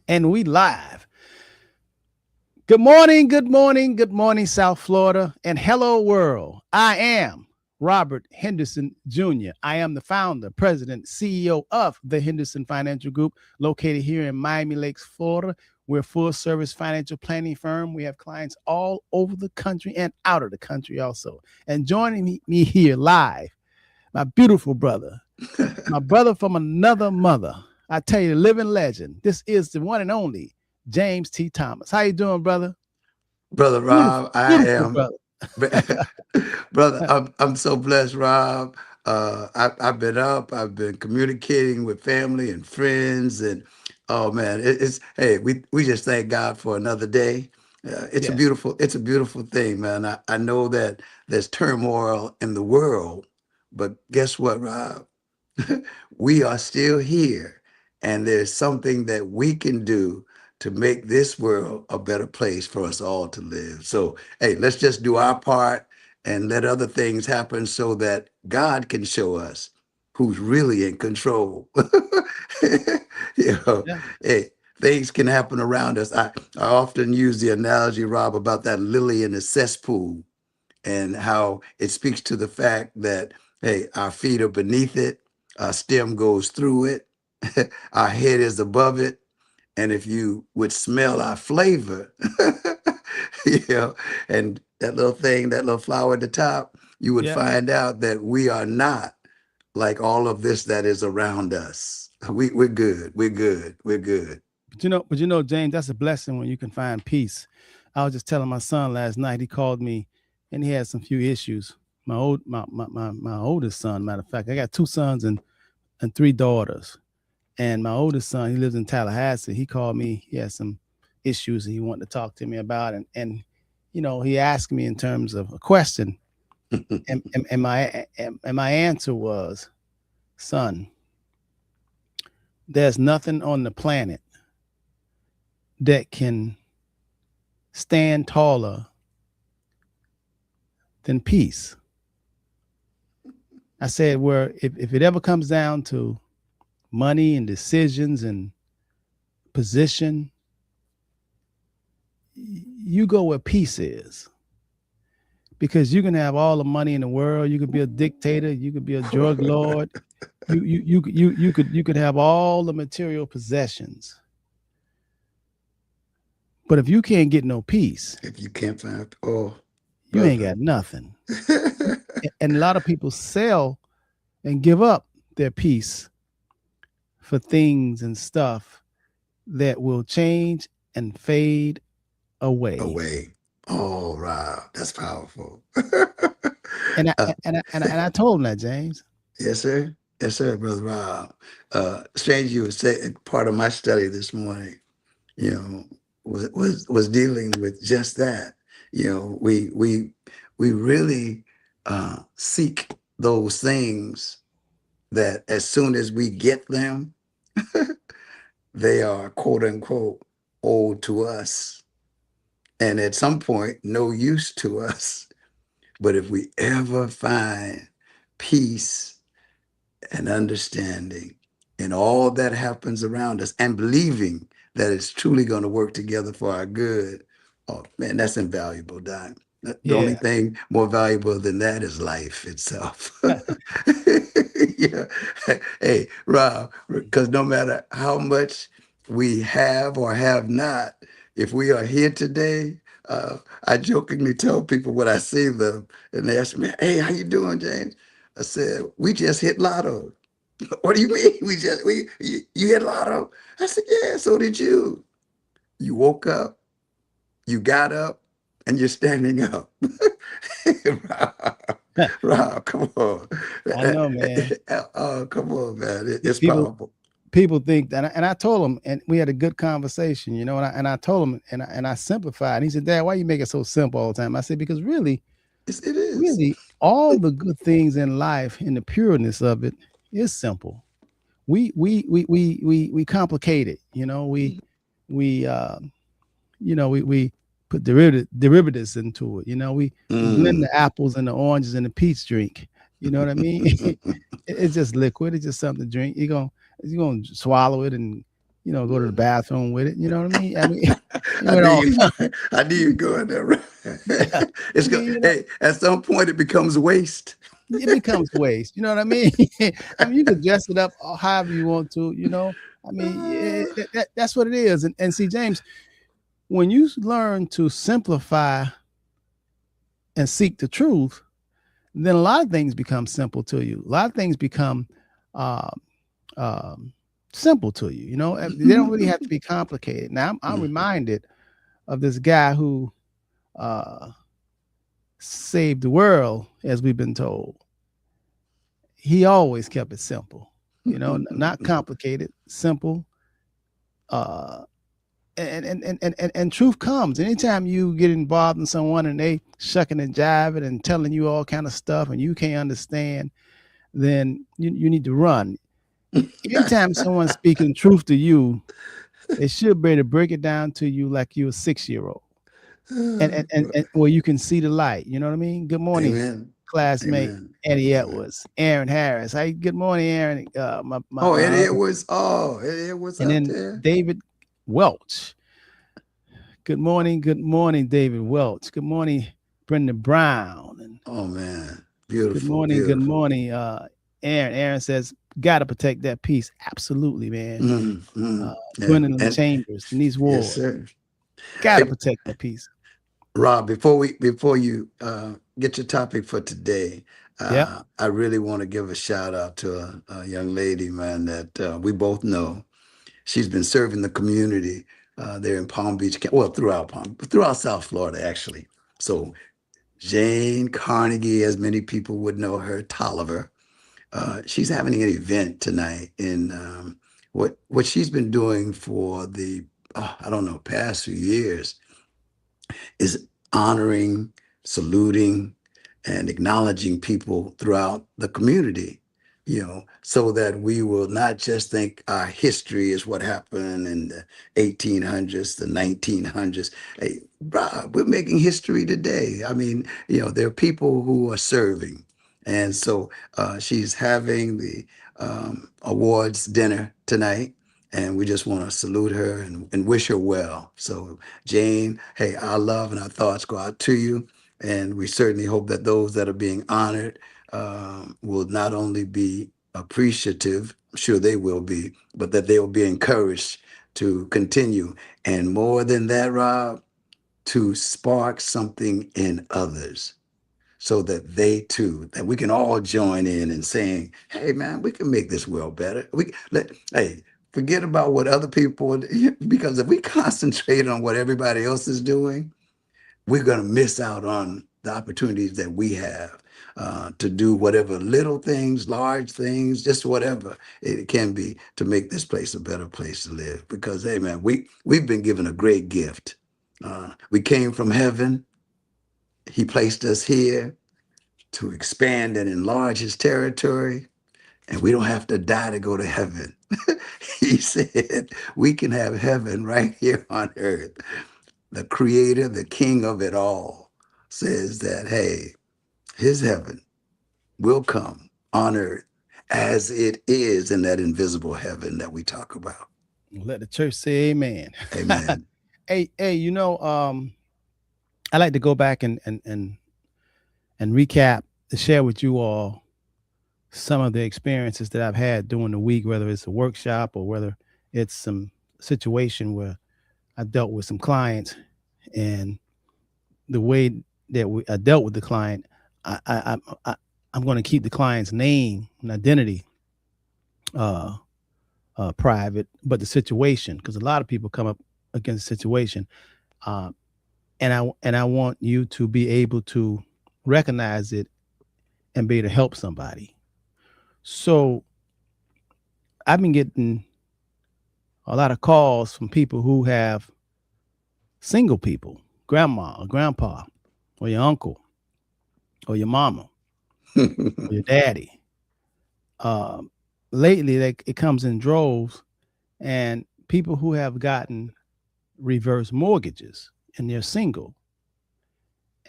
And we live. Good morning, good morning, good morning, South Florida, and hello, world. I am Robert Henderson Jr. I am the founder, president, CEO of the Henderson Financial Group, located here in Miami Lakes, Florida. We're a full service financial planning firm. We have clients all over the country and out of the country also. And joining me here live, my beautiful brother, my brother from another mother. I tell you, the living legend. This is the one and only James T. Thomas. How you doing, brother? Brother Beautiful, Rob, I beautiful am, brother. brother. I'm so blessed, Rob. I've been up. I've been communicating with family and friends, and oh man, it's hey, we just thank God for another day. Yes. It's a beautiful thing, man. I know that there's turmoil in the world, but guess what, Rob? We are still here, and there's something that we can do to make this world a better place for us all to live. So, hey, let's just do our part and let other things happen so that God can show us who's really in control. you know, Yeah. hey, things can happen around us. I often use the analogy, Rob, about that lily in the cesspool and how it speaks to the fact that, hey, our feet are beneath it, our stem goes through it, our head is above it. And if you would smell our flavor, you know, and that little thing, that little flower at the top, you would Yeah. find out that we are not like all of this that is around us. We're good. We're good. We're good. But James, that's a blessing when you can find peace. I was just telling my son last night. He called me, and he had some few issues. My oldest son, matter of fact, I got two sons and three daughters. And my oldest son, he lives in Tallahassee. He called me. He had some issues that he wanted to talk to me about, and he asked me in terms of a question, and my answer was, "Son, there's nothing on the planet that can stand taller than peace." I said, "Where if it ever comes down to money and decisions and position, you go where peace is." Because you can have all the money in the world, you could be a dictator, you could be a drug lord, you could have all the material possessions, but if you can't get no peace, If you can't find, oh, you ain't brother. got nothing. And a lot of people sell and give up their peace for things and stuff that will change and fade away. Away. Oh, Rob, that's powerful. And I uh, and I, and I, and I told him that, James. yes, sir. Yes, sir, Brother Rob. Strange you would say part of my study this morning, you know, was dealing with just that. You know, we really seek those things that as soon as we get them, they are quote unquote old to us. And at some point, no use to us. But if we ever find peace and understanding in all that happens around us and believing that it's truly going to work together for our good, oh man, that's invaluable, Don. The only Yeah. thing more valuable than that is life itself. yeah. Hey, Rob, because no matter how much we have or have not, if we are here today, I jokingly tell people when I see them and they ask me, "Hey, how you doing, James?" I said, "We just hit lotto." What do you mean? You hit lotto? I said, "Yeah, so did you. You woke up, you got up, and you're standing up." Rob, Rob, come on. I know, man. Oh, come on, man. It's People powerful. people think that, and I told him, and we had a good conversation, and I told him, and I simplified. He said, "Dad, why you make it so simple all the time?" I said, "Because It is. really, all the good things in life, in the pureness of it, is simple. We complicate it. We put derivatives into it. We blend Mm. the apples and the oranges in a peach drink. You know what I mean? It's just liquid. It's just something to drink. You're gonna swallow it, and go to the bathroom with it. You know what I mean? I mean, I with knew all you. kinds. I knew you going there. Right? Yeah. It's I go. mean, Hey, at some point it becomes waste. it becomes waste. You know what I mean? I mean, you can dress it up however you want to. I mean, that's what it is. And see, James, when you learn to simplify and seek the truth, then a lot of things become simple to you. A lot of things become uh, um, simple to you. They don't really have to be complicated. Now, I'm reminded of this guy who uh, saved the world, as we've been told. He always kept it simple, not complicated, simple. Uh, and truth comes anytime you get involved in someone and they shucking and jiving and telling you all kind of stuff and you can't understand, then you need to run. Anytime someone's speaking truth to you, they should be able to break it down to you like you're a 6-year-old, and where you can see the light. You know what I mean? Good morning, Amen. classmate Amen. Eddie Amen. Edwards, Aaron Harris. Hey, good morning, Aaron. Oh, My Eddie other, Edwards. Oh, Eddie Edwards and out then there. David Welch. Good morning, David Welch. Good morning, Brenda Brown. And Oh man, good beautiful, morning, beautiful. Aaron. Aaron says, "Gotta protect that peace." Absolutely, man. Yeah, Gwendolyn and Chambers, Denise yes, Ward. sir. Gotta Hey, protect that peace. Rob, before you get your topic for today, Yep. I really want to give a shout out to a young lady, man, that we both know. She's been serving the community there in Palm Beach, well, throughout South Florida, actually. So Jane Carnegie, as many people would know her, Tolliver. She's having an event tonight in what she's been doing for the I don't know past few years is honoring, saluting, and acknowledging people throughout the community, so that we will not just think our history is what happened in the 1800s, the 1900s. Hey, Rob, we're making history today. I mean, there are people who are serving. And so she's having the awards dinner tonight. And we just want to salute her and wish her well. So Jane, hey, our love and our thoughts go out to you. And we certainly hope that those that are being honored will not only be appreciative, I'm sure they will be, but that they will be encouraged to continue. And more than that, Rob, to spark something in others so that they too, that we can all join in and saying, hey man, we can make this world better. Hey, forget about what other people, because if we concentrate on what everybody else is doing, we're going to miss out on the opportunities that we have to do whatever little things, large things, just whatever it can be to make this place a better place to live. Because, hey, man, we've been given a great gift. We came from heaven. He placed us here to expand and enlarge his territory. And we don't have to die to go to heaven. He said we can have heaven right here on earth. The creator, the king of it all, says that, hey, his heaven will come on earth as it is in that invisible heaven that we talk about. Let the church say amen. Amen. Hey, I like to go back and recap to share with you all some of the experiences that I've had during the week, whether it's a workshop or whether it's some situation where I dealt with some clients, and the way that I dealt with the client, I, I, I I'm going to keep the client's name and identity uh, private, but the situation, because a lot of people come up against the situation, uh, and I want you to be able to recognize it and be able to help somebody. So I've been getting a lot of calls from people who have single people, grandma or grandpa, or your uncle, or your mama, or your daddy. Um, Lately, it comes in droves, and people who have gotten reverse mortgages and they're single.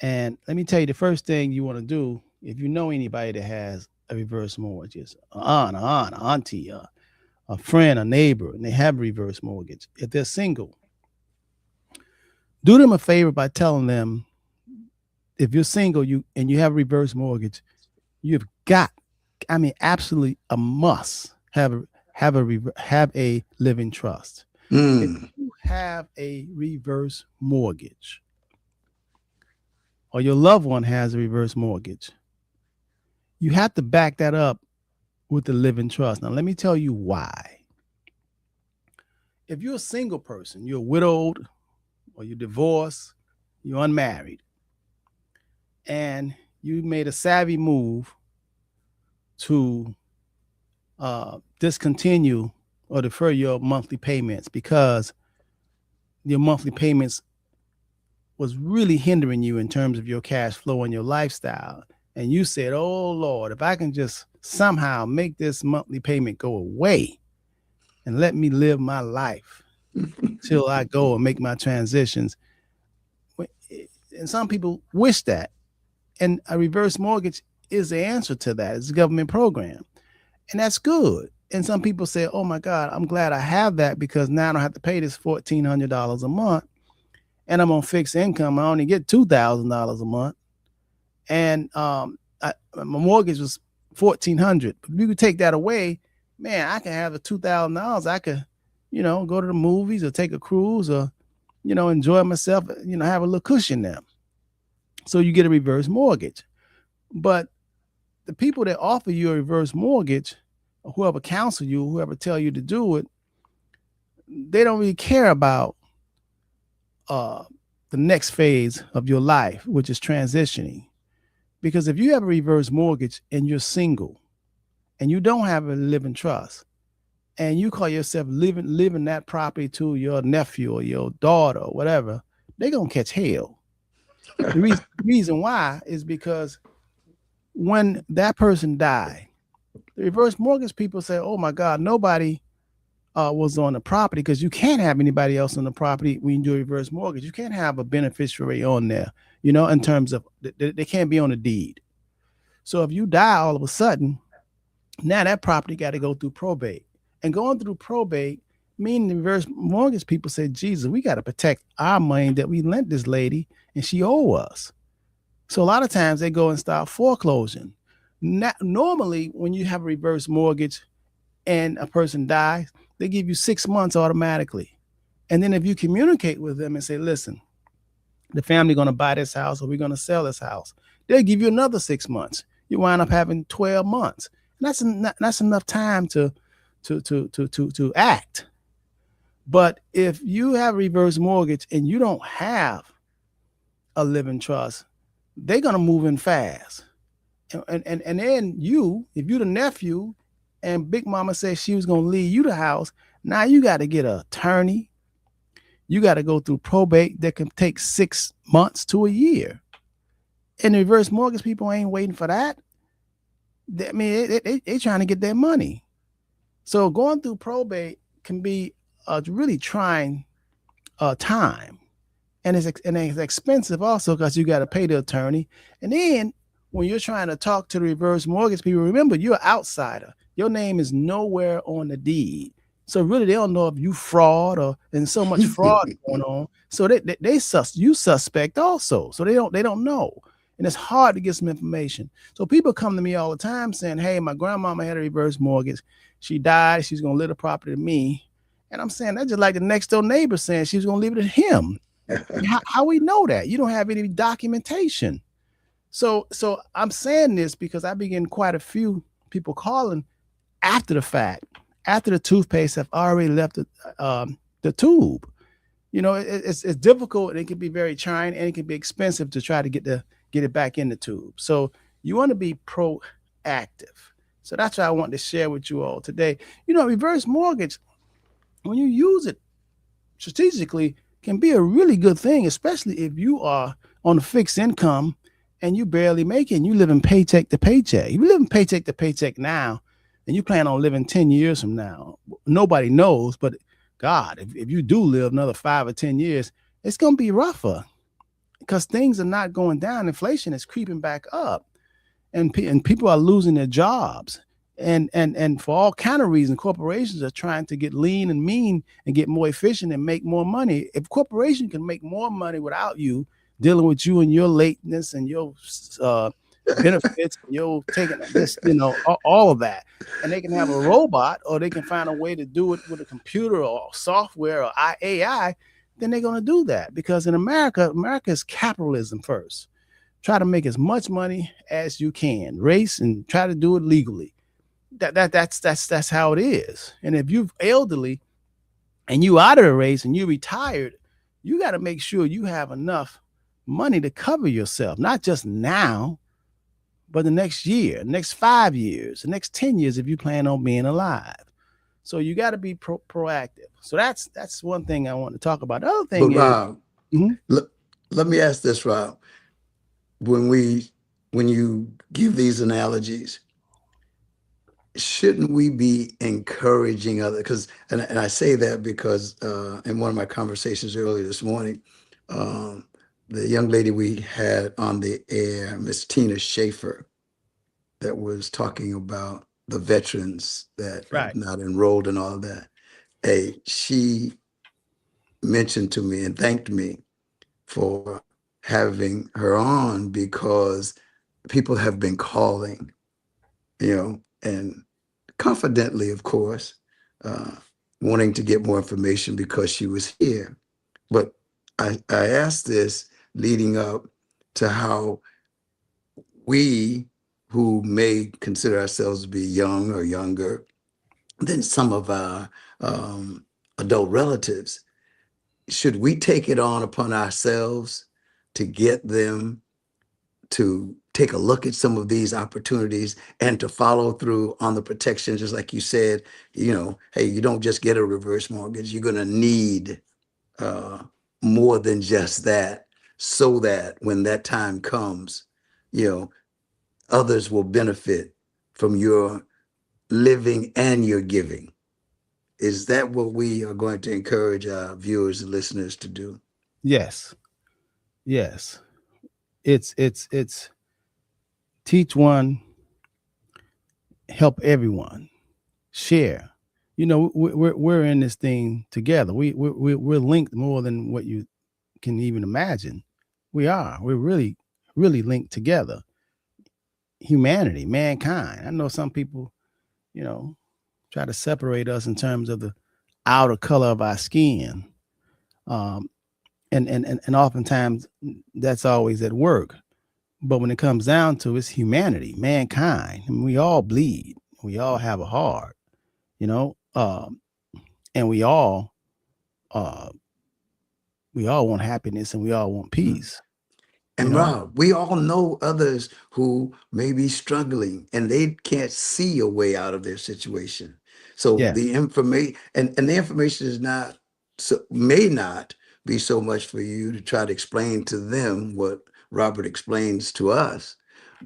And let me tell you, the first thing you want to do, if you know anybody that has a reverse mortgage, is auntie, a friend, a neighbor, and they have a reverse mortgage, if they're single, do them a favor by telling them, if you're single, you have a reverse mortgage, you've got, I mean, absolutely a must have a living trust. If you have a reverse mortgage, or your loved one has a reverse mortgage, you have to back that up with the living trust. Now, let me tell you why. If you're a single person, you're widowed, or you're divorced, you're unmarried, and you made a savvy move to discontinue or defer your monthly payments because your monthly payments was really hindering you in terms of your cash flow and your lifestyle. And you said, oh Lord, if I can just somehow make this monthly payment go away and let me live my life till I go and make my transitions. And some people wish that. And a reverse mortgage is the answer to that. It's a government program. And that's good. And some people say, oh my God, I'm glad I have that because now I don't have to pay this $1,400 a month. And I'm on fixed income. I only get $2,000 a month. And my mortgage was $1,400. If you could take that away, man, I can have the $2,000. I could, go to the movies or take a cruise or, enjoy myself, have a little cushion there. So you get a reverse mortgage. But the people that offer you a reverse mortgage, or whoever counsel you, whoever tell you to do it, they don't really care about the next phase of your life, which is transitioning. Because if you have a reverse mortgage and you're single and you don't have a living trust and you call yourself living that property to your nephew or your daughter or whatever, they're going to catch hell. The reason why is because when that person died, the reverse mortgage people say, oh my God, nobody was on the property, because you can't have anybody else on the property when you do a reverse mortgage. You can't have a beneficiary on there, in terms of they can't be on the deed. So if you die all of a sudden, now that property got to go through probate. And going through probate, meaning the reverse mortgage people say, Jesus, we got to protect our money that we lent this lady and she owe us. So a lot of times they go and start foreclosing. Normally, when you have a reverse mortgage and a person dies, they give you 6 months automatically. And then if you communicate with them and say, listen, the family going to buy this house or we're going to sell this house, they'll give you another 6 months. You wind up having 12 months. And that's enough time to act. But if you have a reverse mortgage and you don't have a living trust, they're going to move in fast. And then if you're the nephew and Big Mama said she was going to leave you the house, now you got to get an attorney. You got to go through probate that can take 6 months to a year. And the reverse mortgage people ain't waiting for that. I mean, they trying to get their money. So going through probate can be a really trying time. And it's expensive also because you got to pay the attorney. And then when you're trying to talk to the reverse mortgage people, remember, you're an outsider. Your name is nowhere on the deed. So really, they don't know if you fraud or there's so much fraud going on. So you suspect also. So they don't know. And it's hard to get some information. So people come to me all the time saying, hey, my grandmama had a reverse mortgage. She died. She's going to leave the property to me. And I'm saying that's just like the next door neighbor saying she's going to leave it to him. How we know that? You don't have any documentation. So I'm saying this because I begin quite a few people calling after the fact, after the toothpaste have already left the tube. It's difficult and it can be very trying and it can be expensive to try to get it back in the tube. So you want to be proactive. So that's what I want to share with you all today. Reverse mortgage, when you use it strategically, can be a really good thing, especially if you are on a fixed income and you barely make it and you living paycheck to paycheck. If you living paycheck to paycheck now and you plan on living 10 years from now, nobody knows, but God, if you do live another 5 or 10 years, it's going to be rougher because things are not going down. Inflation is creeping back up and people are losing their jobs. And for all kind of reasons, corporations are trying to get lean and mean and get more efficient and make more money. If corporation can make more money without you dealing with you and your lateness and your uh, benefits and your taking this, all of that, and they can have a robot or they can find a way to do it with a computer or software or AI, then they're going to do that. Because in America is capitalism first. Try to make as much money as you can, race, and try to do it legally. That's how it is. And if you're elderly and you out of the race and you retired, you got to make sure you have enough money to cover yourself, not just now, but the next year, next 5 years, the next 10 years if you plan on being alive. So you got to be proactive. So that's one thing I want to talk about. The other thing But is, Rob, let me ask this, Rob. When you give these analogies, shouldn't we be encouraging others? Because and I say that because in one of my conversations earlier this morning, the young lady we had on the air, Miss Tina Schaefer, that was talking about the veterans that have right. not enrolled and all of that. Hey, she mentioned to me and thanked me for having her on because people have been calling, and confidently, of course, uh, wanting to get more information because she was here. But I asked this leading up to how we, who may consider ourselves to be young or younger than some of our adult relatives, should we take it on upon ourselves to get them to take a look at some of these opportunities and to follow through on the protection, just like you said, hey, you don't just get a reverse mortgage, you're going to need uh, more than just that, so that when that time comes, you know, others will benefit from your living and your giving. Is that what we are going to encourage our viewers and listeners to do? Yes, yes. It's teach one, help everyone, share. We're in this thing together. We're linked more than what you can even imagine. We are. We're really linked together. Humanity, mankind. I know some people, you know, try to separate us in terms of the outer color of our skin. Um, and oftentimes that's always at work. But when it comes down to it's humanity, mankind, and we all bleed. We all have a heart, you know, and uh, we all want happiness and we all want Mm. peace, you And know. Rob, we all know others who may be struggling and they can't see a way out of their situation. So Yeah, the information and the information is not, so may not be so much for you to try to explain to them what Robert explains to us,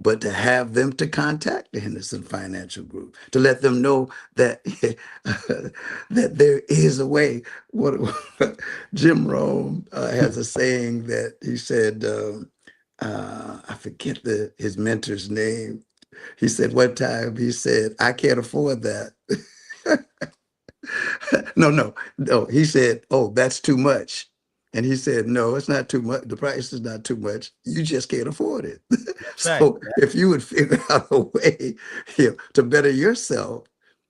but to have them to contact the Henderson Financial Group to let them know that that there is a way. What Jim Rome has a saying that he said. I forget his mentor's name. He said one time, he said, I can't afford that. No. He said, oh, that's too much. And he said, no, it's not too much. The price is not too much. You just can't afford it. that's right. So if you would figure out a way, to better yourself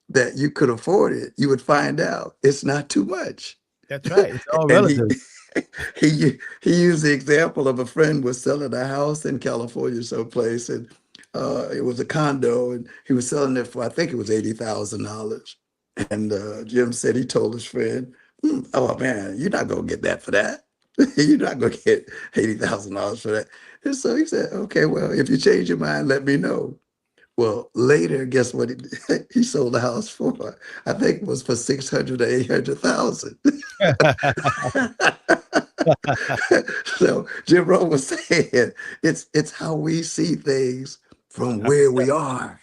that you could afford it, you would find out it's not too much. That's right. It's all And relative. he used the example of a friend was selling a house in California someplace, and it was a condo, and he was selling it for, I think it was $80,000. And Jim said he told his friend, "Oh man, you're not gonna get that for that. You're not gonna get $80,000 for that." And so he said, "Okay, well, if you change your mind, let me know." Well, later, guess what he sold the house for? I think it was for 600 or 800,000. So Jim Rohn was saying it's how we see things from where we are.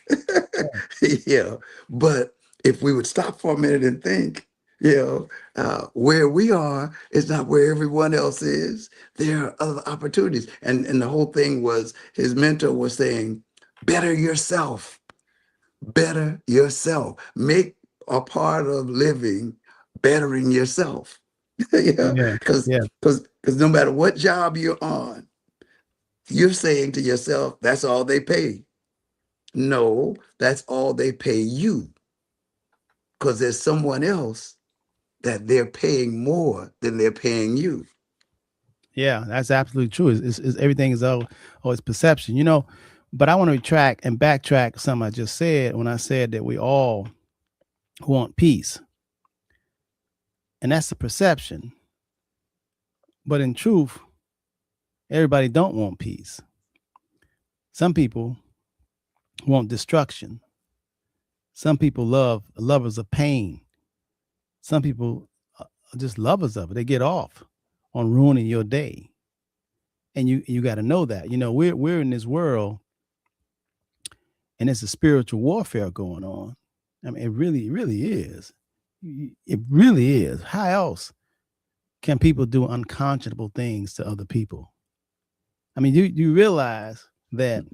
Yeah. But if we would stop for a minute and think, where we are is not where everyone else is. There are other opportunities. And the whole thing was his mentor was saying, better yourself. better yourself. Make a part of living bettering yourself. Yeah, Yeah. because Yeah. because no matter what job you're on, you're saying to yourself, that's all they pay. No, that's all they pay you, because there's someone else that they're paying more than they're paying you. Yeah, that's absolutely true. Everything is it's perception, you know. But I want to retract and backtrack something I just said when I said that we all want peace, and that's the perception. But in truth, everybody don't want peace. Some people want destruction. Some people love lovers of pain. Some people are just lovers of it. They get off on ruining your day, and you got to know that. You know, we're in this world, and it's a spiritual warfare going on. I mean, it really is. It really is. How else can people do unconscionable things to other people? I mean, you realize that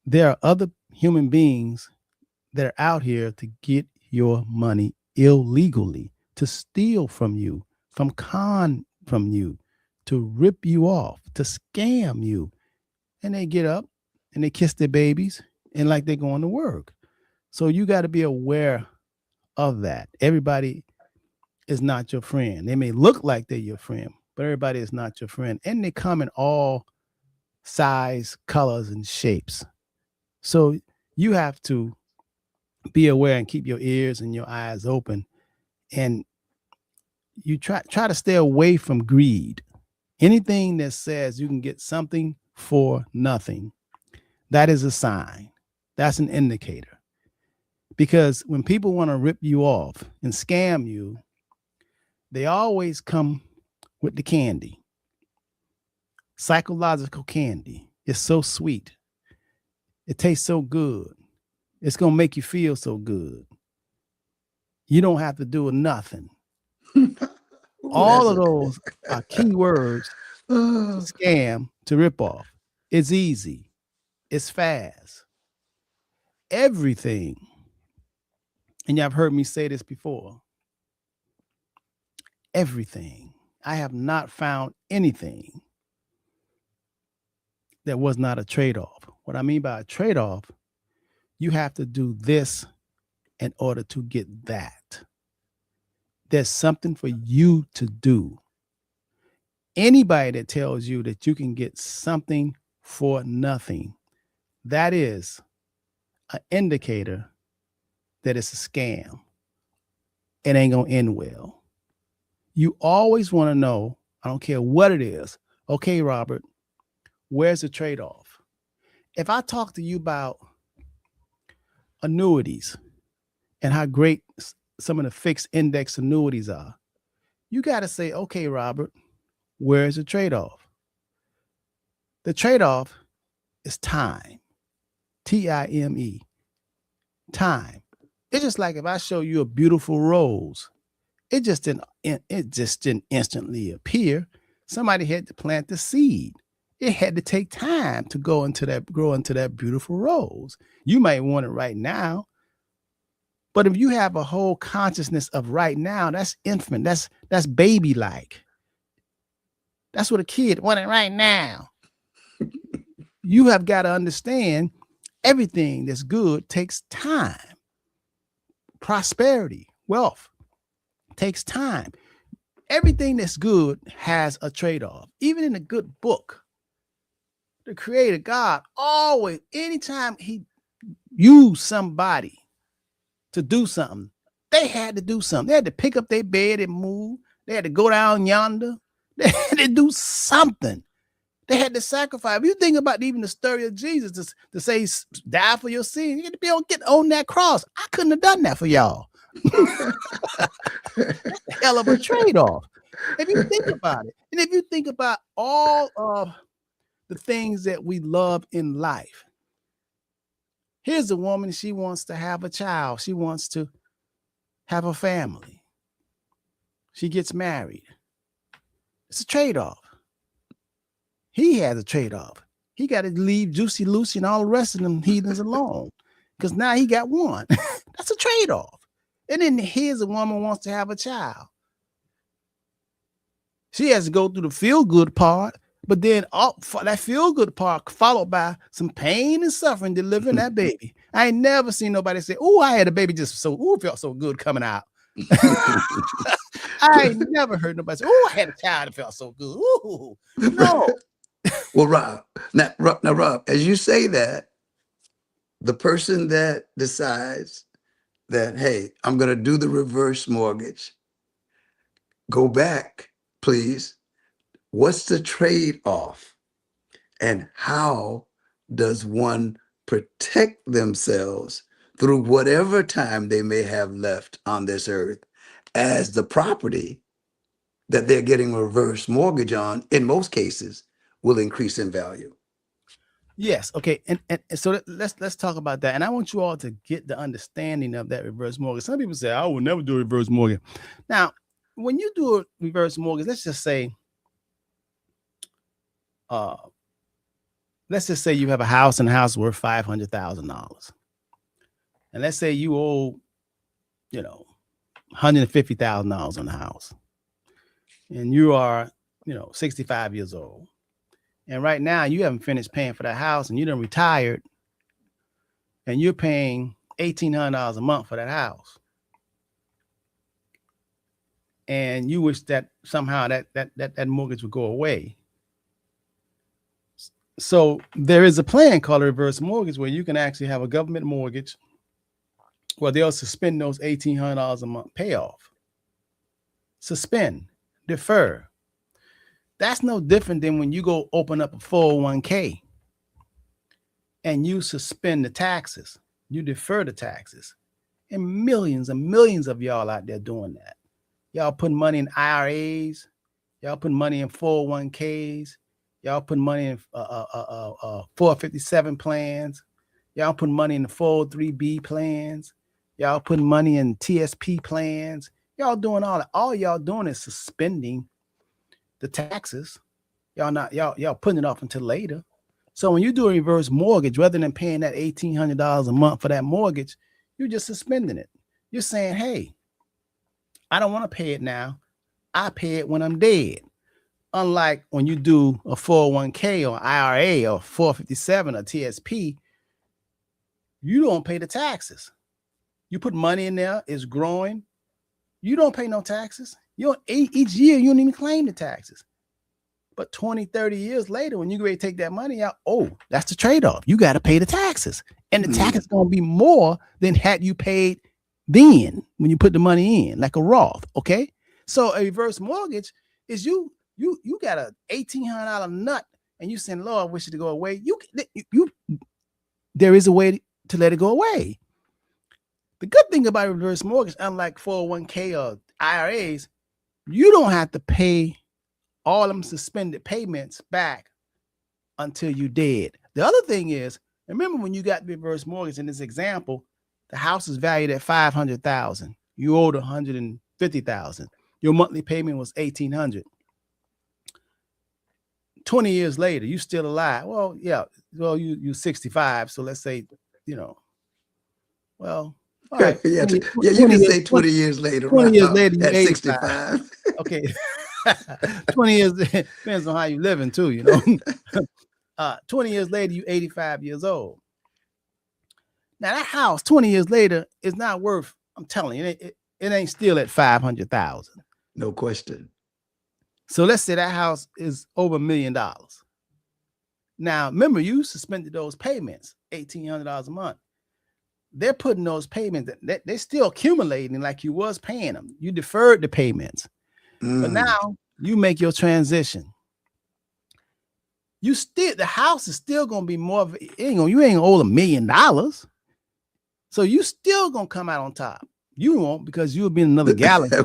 there are other human beings that are out here to get your money illegally, to steal from you, from con from you, to rip you off, to scam you. And they get up and they kiss their babies and like they're going to work. So you got to be aware of that. Everybody is not your friend. They may look like they're your friend, but everybody is not your friend. And they come in all size, colors, and shapes. So you have to be aware and keep your ears and your eyes open. And you try to stay away from greed. Anything that says you can get something for nothing, that is a sign. That's an indicator. Because when people want to rip you off and scam you, they always come with the candy. Psychological candy. It's so sweet. It tastes so good. It's going to make you feel so good. You don't have to do nothing. Ooh, All of those are key words to oh, scam, to rip off. It's easy. It's fast. Everything, and y'all have heard me say this before, everything. I have not found anything that was not a trade-off. What I mean by a trade-off, you have to do this in order to get that. There's something for you to do. Anybody that tells you that you can get something for nothing, that is an indicator that it's a scam. It ain't going to end well. You always want to know, I don't care what it is. Okay, Robert, where's the trade-off? If I talk to you about annuities and how great some of the fixed index annuities are, you got to say, okay, Robert, where's the trade-off? The trade-off is time. Time. Time. It's just like if I show you a beautiful rose, it just didn't instantly appear. Somebody had to plant the seed. It had to take time to grow into that beautiful rose. You might want it right now, but if you have a whole consciousness of right now, that's infant. That's baby like. That's what a kid wanted right now. You have got to understand everything that's good takes time. Prosperity, wealth takes time. Everything that's good has a trade-off. Even in a good book, the creator God always, anytime he used somebody to do something, they had to do something. They had to pick up their bed and move. They had to go down yonder. They had to do something. They had to sacrifice. If you think about even the story of Jesus, to say die for your sin, you had to be able to get on that cross. I couldn't have done that for y'all. That's a hell of a trade-off. If you think about it, and if you think about all of the things that we love in life, here's a woman, she wants to have a child. She wants to have a family. She gets married. It's a trade-off. He has a trade-off. He got to leave Juicy Lucy and all the rest of them heathens alone. because now he got one. That's a trade-off. And then here's a woman wants to have a child. She has to go through the feel-good part, but then that feel-good part followed by some pain and suffering delivering that baby. I ain't never seen nobody say, "Oh, I had a baby just so, oh, it felt so good coming out." I ain't never heard nobody say, "Oh, I had a child that felt so good." Ooh, no. Well, Rob, Rob, as you say that, the person that decides that, hey, I'm going to do the reverse mortgage, go back, please. What's the trade-off? And how does one protect themselves through whatever time they may have left on this earth as the property that they're getting a reverse mortgage on, in most cases, will increase in value? Yes. Okay. And so let's talk about that. And I want you all to get the understanding of that reverse mortgage. Some people say, "I will never do a reverse mortgage." Now, when you do a reverse mortgage, let's just say you have a house and the house worth $500,000. And let's say you owe, $150,000 on the house. And you are, 65 years old. And right now you haven't finished paying for that house and you done retired and you're paying $1,800 a month for that house. And you wish that somehow that mortgage would go away. So there is a plan called a reverse mortgage where you can actually have a government mortgage where they'll suspend those $1,800 a month payoff. Suspend, defer. That's no different than when you go open up a 401k and you suspend the taxes, you defer the taxes. And millions of y'all out there doing that. Y'all putting money in IRAs, y'all putting money in 401ks, y'all putting money in 457 plans, y'all putting money in the 403b plans, y'all putting money in TSP plans. Y'all doing all that. All y'all doing is suspending the taxes. Y'all putting it off until later. So when you do a reverse mortgage, rather than paying that $1,800 a month for that mortgage, you're just suspending it. You're saying, "Hey, I don't want to pay it now. I pay it when I'm dead." Unlike when you do a 401k or IRA or 457 or TSP, you don't pay the taxes. You put money in there, it's growing. You don't pay no taxes. Each year, you don't even claim the taxes. But 20, 30 years later, when you go to take that money out, that's the trade-off. You got to pay the taxes. And the tax is going to be more than had you paid then when you put the money in, like a Roth, okay? So a reverse mortgage is you got a $1,800 nut and you saying, "Lord, I wish it to go away." There is a way to let it go away. The good thing about a reverse mortgage, unlike 401k or IRAs, you don't have to pay all them suspended payments back until you're dead. The other thing is, remember when you got the reverse mortgage in this example, the house is valued at $500,000. You owed $150,000. Your monthly payment was $1,800. 20 years later, you still alive. Well, yeah. Well, you're 65. So let's say, well, all right. Yeah, you can say 20 years later. 20 years later, at you're 65. Okay. 20 years depends on how you living too, 20 years later, you're 85 years old. Now that house 20 years later is not worth, I'm telling you, it ain't still at 500,000. No question. So let's say that house is over $1 million. Now, remember, you suspended those payments, $1,800 a month. They're putting those payments, they're still accumulating like you was paying them. You deferred the payments. But now you make your transition. The house is still going to be more of you ain't owe $1 million. So you still going to come out on top. You won't, because you'll be in another galaxy. I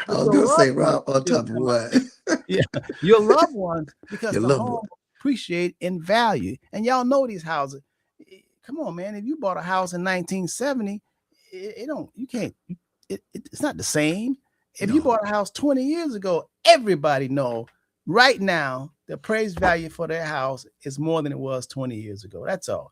was going to say, Rob, on top of what? Yeah, your loved ones, because the home appreciate in value. And y'all know these houses. Come on, man. If you bought a house in 1970, it's not the same. If you bought a house 20 years ago, everybody know right now the appraised value for their house is more than it was 20 years ago. That's all.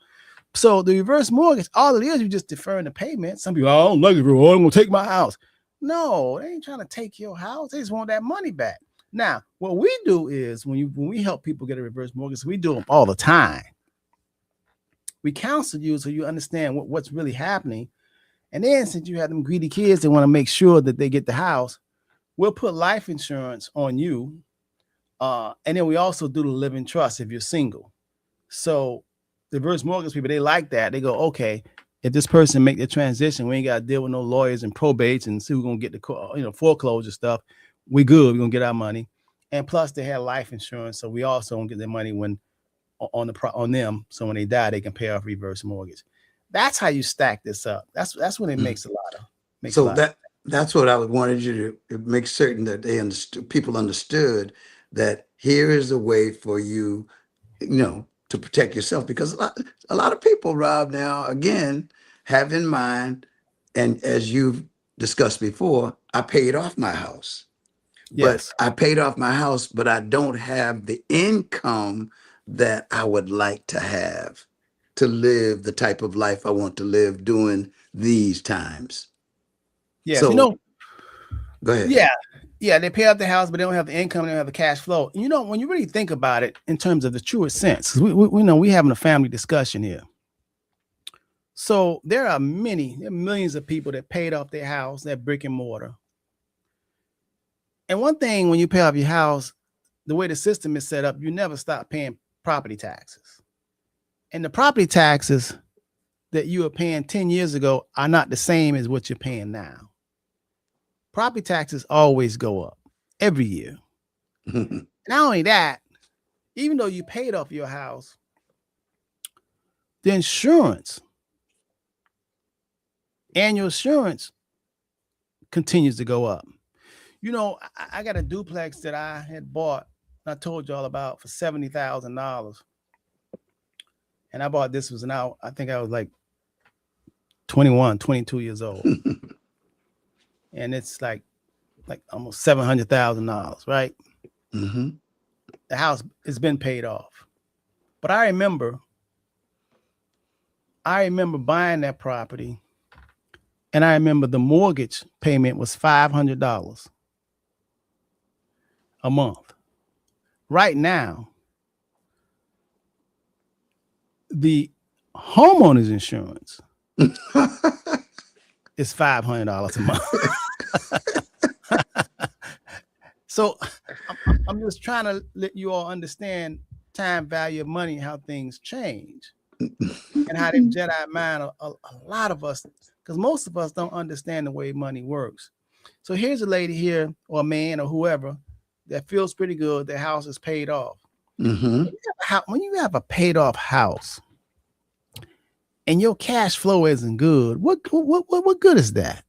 So the reverse mortgage, all it is, you just deferring the payment. Some people, I don't like it, bro. I'm gonna take my house. No, they ain't trying to take your house. They just want that money back. Now, what we do is when we help people get a reverse mortgage, we do them all the time. We counsel you so you understand what's really happening. And then since you have them greedy kids that want to make sure that they get the house, we'll put life insurance on you. And then we also do the living trust if you're single. So the reverse mortgage people, they like that. They go, okay, if this person make the transition, we ain't got to deal with no lawyers and probates and see who's gonna get the foreclosure stuff. We good. We're gonna get our money. And plus they have life insurance, so we also don't get their money when on them. So when they die, they can pay off reverse mortgage. That's how you stack this up. That's when it makes a lot of So that's what I wanted you to make certain that they understood, people understood that here is a way for you, to protect yourself, because a lot of people, Rob, now again have in mind, and as you've discussed before, I paid off my house. Yes. But I paid off my house, but I don't have the income that I would like to have to live the type of life I want to live during these times. Yes. So go ahead. Yeah, they pay off the house, but they don't have the income, they don't have the cash flow. When you really think about it in terms of the truest sense, we know we're having a family discussion here. So there are millions of people that paid off their house, their brick and mortar. And one thing, when you pay off your house, the way the system is set up, you never stop paying property taxes. And the property taxes that you were paying 10 years ago are not the same as what you're paying now. Property taxes always go up every year. Not only that, even though you paid off your house, the insurance, annual insurance continues to go up. I got a duplex that I had bought, I told y'all about, for $70,000. And I bought this I think I was like 21, 22 years old. And it's like almost $700,000, right? Mm-hmm. The house has been paid off. But I remember buying that property, and I remember the mortgage payment was $500 a month. Right now, the homeowner's insurance is $500 a month. So I'm just trying to let you all understand time value of money, how things change, and how they Jedi mind a lot of us, because most of us don't understand the way money works. So here's a lady here, or a man, or whoever, that feels pretty good. Their house is paid off. Mm-hmm. When you have a paid off house and your cash flow isn't good, what good is that?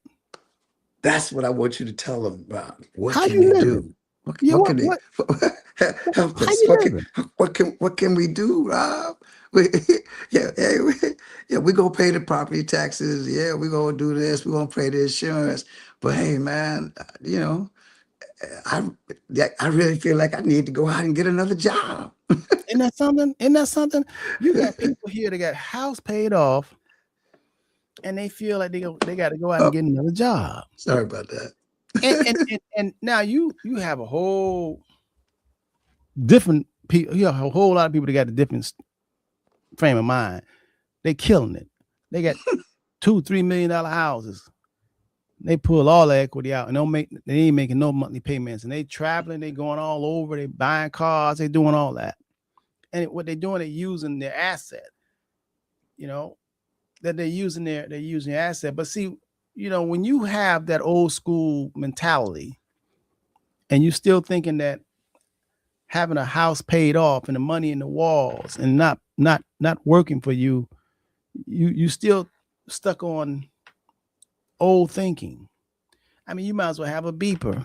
That's what I want you to tell them about. What How can you they living? do? What can they help How us? you living? What can we do, Rob? We gonna pay the property taxes. Yeah, we gonna do this. We gonna pay the insurance. But hey, man, I really feel like I need to go out and get another job. Isn't that something? You got people here that got house paid off, and they feel like they got to go out and get another job. Sorry about that. And now you have a whole different people. You have a whole lot of people that got a different frame of mind. They killing it. They got $2-3 million houses. They pull all the equity out, and they ain't making no monthly payments. And they traveling, they going all over, they buying cars, they doing all that. And what they're doing, they're using their asset. That they're using their asset. But see, when you have that old school mentality, and you still thinking that having a house paid off and the money in the walls and not working for you, you still stuck on old thinking. I mean, you might as well have a beeper.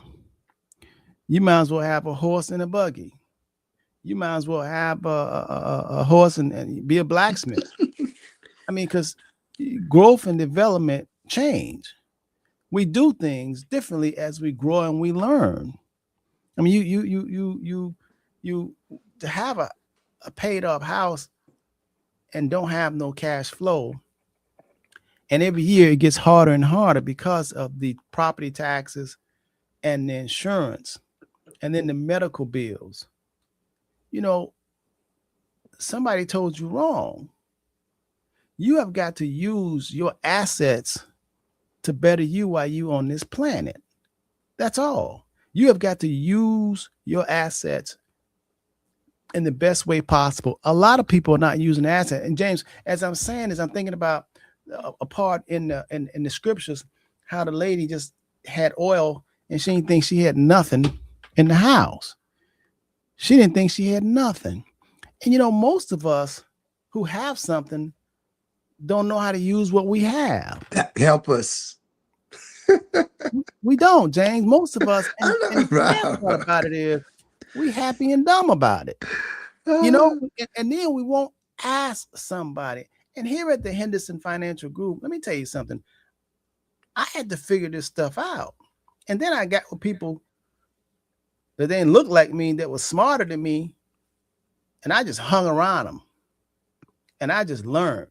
You might as well have a horse and a buggy. You might as well have a horse and be a blacksmith. I mean, because growth and development change. We do things differently as we grow and we learn. I mean, you to have a paid off house and don't have no cash flow. And every year it gets harder and harder because of the property taxes and the insurance and then the medical bills. You know, somebody told you wrong. You have got to use your assets to better you while you on this planet. That's all. You have got to use your assets in the best way possible. A lot of people are not using assets. And James, as I'm saying this, I'm thinking about a part in the scriptures, how the lady just had oil and she didn't think she had nothing in the house. She didn't think she had nothing. And you know, most of us who have something don't know how to use what we have. Help us. We don't, James. Most of us, and I know, the bad part about it is we happy and dumb about it. You know, and then we won't ask somebody. And here at the Henderson Financial Group, let me tell you something. I had to figure this stuff out. And then I got with people that didn't look like me, that was smarter than me. And I just hung around them. And I just learned.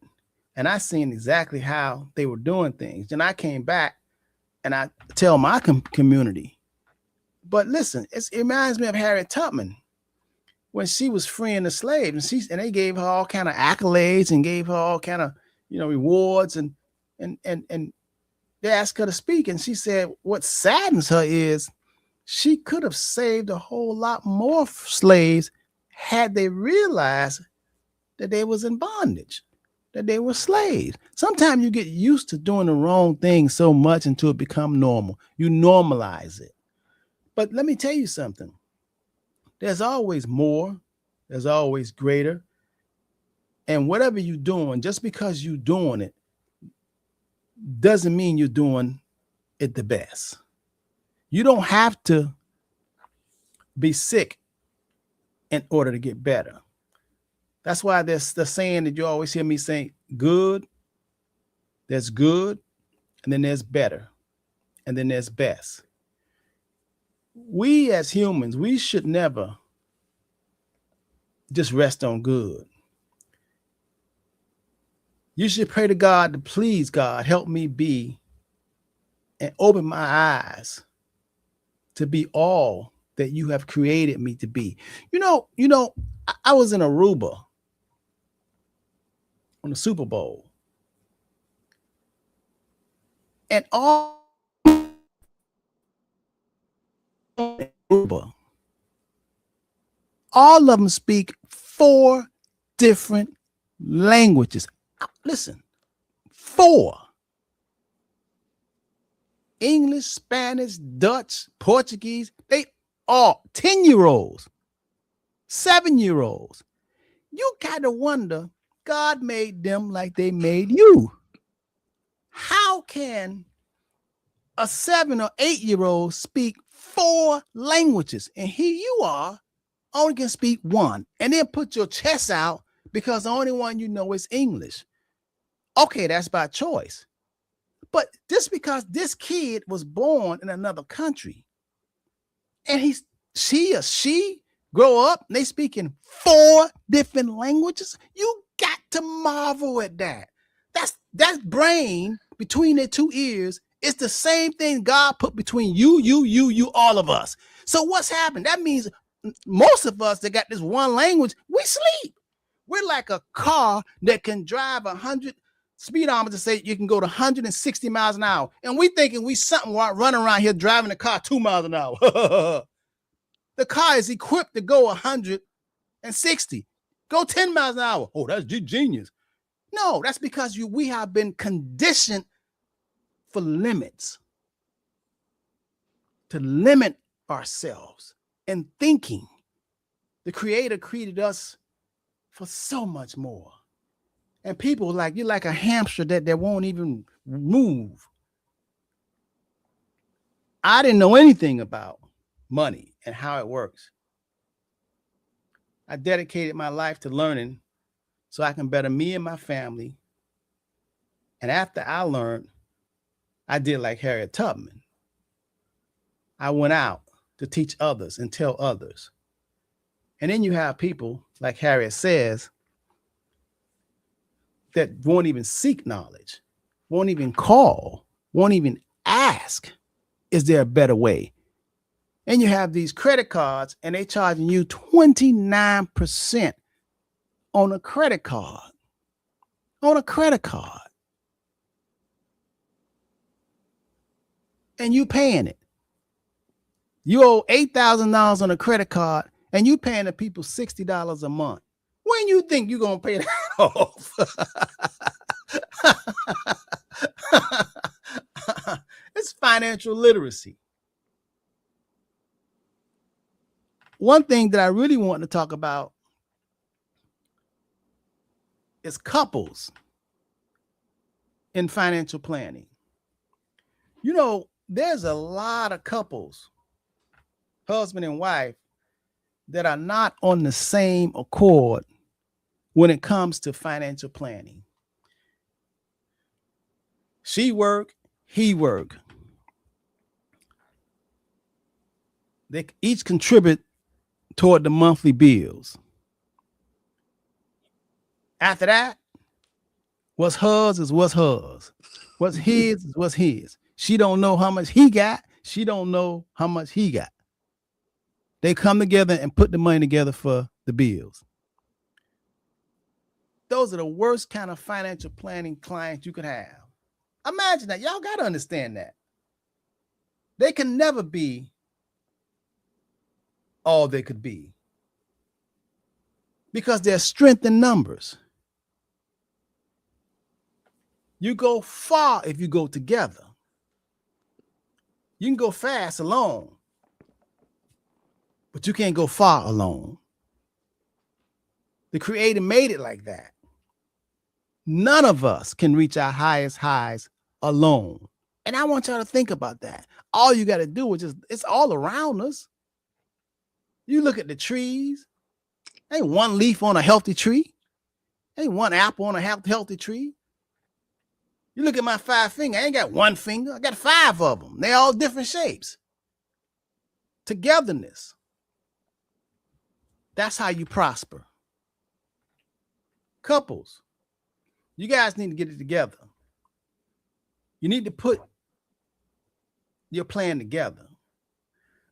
And I seen exactly how they were doing things. And I came back and I tell my community. But listen, it reminds me of Harriet Tubman when she was freeing the slaves, and they gave her all kind of accolades and gave her all kind of, you know, rewards, and they asked her to speak, and she said what saddens her is she could have saved a whole lot more slaves had they realized that they was in bondage, that they were slaves. Sometimes you get used to doing the wrong thing so much until it becomes normal. You normalize it. But let me tell you something. There's always more. There's always greater. And whatever you're doing, just because you're doing it, doesn't mean you're doing it the best. You don't have to be sick in order to get better. That's why there's the saying that you always hear me say, good, there's good, and then there's better, and then there's best. We as humans, we should never just rest on good. You should pray to God to please God, help me be and open my eyes to be all that you have created me to be. You know, I was in Aruba on the Super Bowl. And all of them speak 4 different languages. Listen, 4. English, Spanish, Dutch, Portuguese. They all 10-year-olds, 7-year-olds. You gotta wonder, God made them like they made you. How can a 7 or 8-year-old speak 4 languages? And here you are, only can speak 1, and then put your chest out because the only one you know is English. Okay, that's by choice. But just because this kid was born in another country and she grow up and they speak in 4 different languages, you got to marvel at that. That's brain between their 2 ears. It's the same thing God put between you, all of us. So what's happened? That means most of us that got this one language, we sleep. We're like a car that can drive 100 speedometer, say you can go to 160 miles an hour. And we thinking we something running around here driving the car 2 miles an hour. The car is equipped to go 160. Go 10 miles an hour. Oh, that's genius. No, that's because we have been conditioned for limits, to limit ourselves in thinking. The Creator created us for so much more. And people like, you're like a hamster that won't even move. I didn't know anything about money and how it works. I dedicated my life to learning so I can better me and my family. And after I learned, I did like Harriet Tubman. I went out to teach others and tell others. And then you have people like Harriet says, that won't even seek knowledge, won't even call, won't even ask, is there a better way? And you have these credit cards and they charging you 29% on a credit card. On a credit card. And you paying it. You owe $8,000 on a credit card and you paying the people $60 a month. When you think you're going to pay that off? It's financial literacy. One thing that I really want to talk about is couples in financial planning. You know, there's a lot of couples, husband and wife, that are not on the same accord when it comes to financial planning. She work, he work. They each contribute toward the monthly bills. After that, what's hers is what's hers. What's his is what's his. She don't know how much he got. She don't know how much he got. They come together and put the money together for the bills. Those are the worst kind of financial planning clients you could have. Imagine that. Y'all got to understand that. They can never be all they could be because there's strength in numbers. You go far if you go together. You can go fast alone, but you can't go far alone. The Creator made it like that. None of us can reach our highest highs alone. And I want y'all to think about that. All you got to do is just, it's all around us. You look at the trees, ain't one leaf on a healthy tree. Ain't one apple on a healthy tree. You look at my 5 fingers, I ain't got one finger. I got 5 of them. They all different shapes. Togetherness. That's how you prosper. Couples, you guys need to get it together. You need to put your plan together.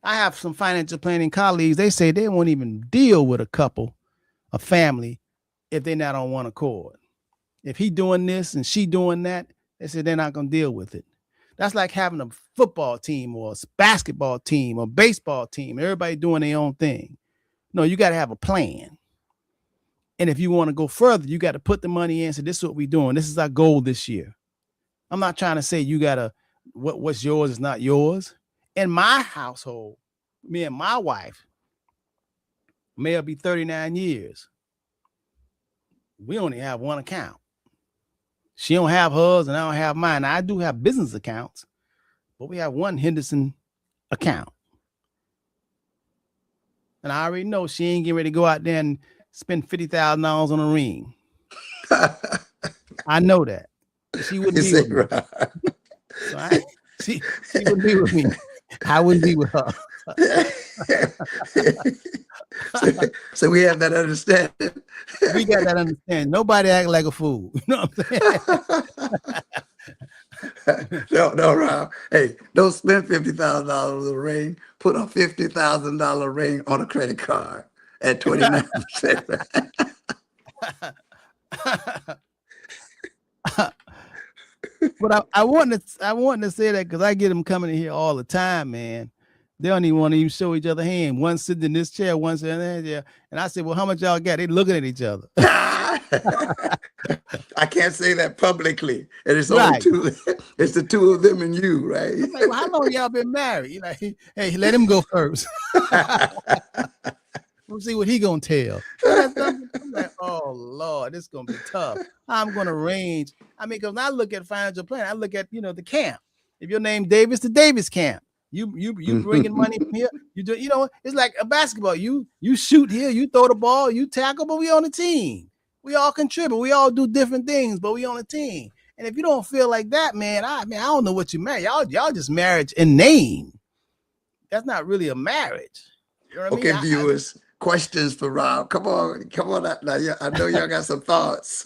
I have some financial planning colleagues. They say they won't even deal with a couple, a family, if they're not on one accord. If he doing this and she doing that, they say they're not going to deal with it. That's like having a football team or a basketball team or baseball team. Everybody doing their own thing. No, you got to have a plan. And if you want to go further, you got to put the money in and say, this is what we're doing. This is our goal this year. I'm not trying to say you got to, what's yours is not yours. In my household, me and my wife, may be 39 years. We only have one account. She don't have hers and I don't have mine. Now, I do have business accounts, but we have one Henderson account. And I already know she ain't getting ready to go out there and spend $50,000 on a ring. I know that. She wouldn't be with me. So she wouldn't be with me. I wouldn't be with her. So we have that understanding. We got that understanding. Nobody act like a fool. You know what I'm saying? No, Rob. Hey, don't spend $50,000 on a ring. Put a $50,000 ring on a credit card at 29%. But I wanted to say that because I get them coming in here all the time, man. They don't even want to even show each other hand. One sitting in this chair, one sitting in that chair. And I said, well, how much y'all got? They looking at each other. I can't say that publicly. And it's only two. It's the two of them and you, right? I'm like, well, how long y'all been married? You're like, hey, let him go first. We'll see what he gonna tell. I'm like, oh Lord, this is gonna be tough. I'm gonna arrange. I mean, because when I look at financial plan, I look at the camp. If your name Davis, the Davis camp. You bringing money from here. You do. It's like a basketball. You shoot here, you throw the ball, you tackle, but we on a team. We all contribute. We all do different things, but we on a team. And if you don't feel like that, man, I don't know what you marry. Y'all just marriage in name. That's not really a marriage. You know what okay, I mean? viewers. questions for Rob. Come on. Now, I know y'all got some thoughts.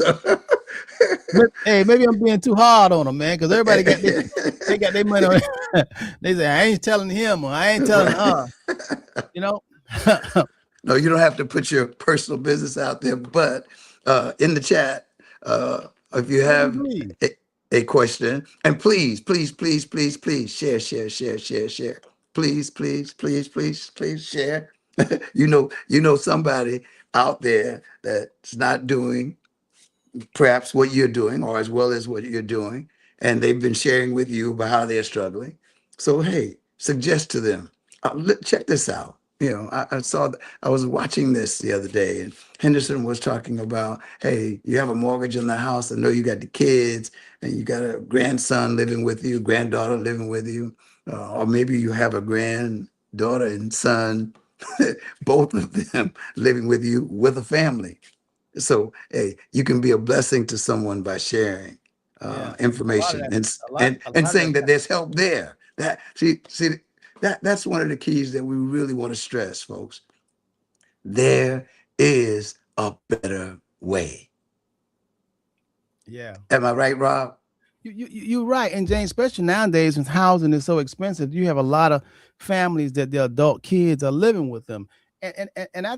Hey, maybe I'm being too hard on them, man, because everybody they got their money on. They say I ain't telling him or I ain't telling her. You know. No, you don't have to put your personal business out there, but in the chat, if you have a question, and please share. Please share. You know somebody out there that's not doing perhaps what you're doing or as well as what you're doing, and they've been sharing with you about how they're struggling. So hey, suggest to them, check this out. I saw I was watching this the other day, and Henderson was talking about, hey, you have a mortgage on the house. I know you got the kids, and you got a grandson living with you, granddaughter living with you, or maybe you have a granddaughter and son, both of them living with you with a family. So, hey, you can be a blessing to someone by sharing information and saying that there's help there. That that's one of the keys that we really want to stress, folks. There is a better way. Yeah. Am I right, Rob? You're right. And James, especially nowadays when housing is so expensive, you have a lot of families that their adult kids are living with them. And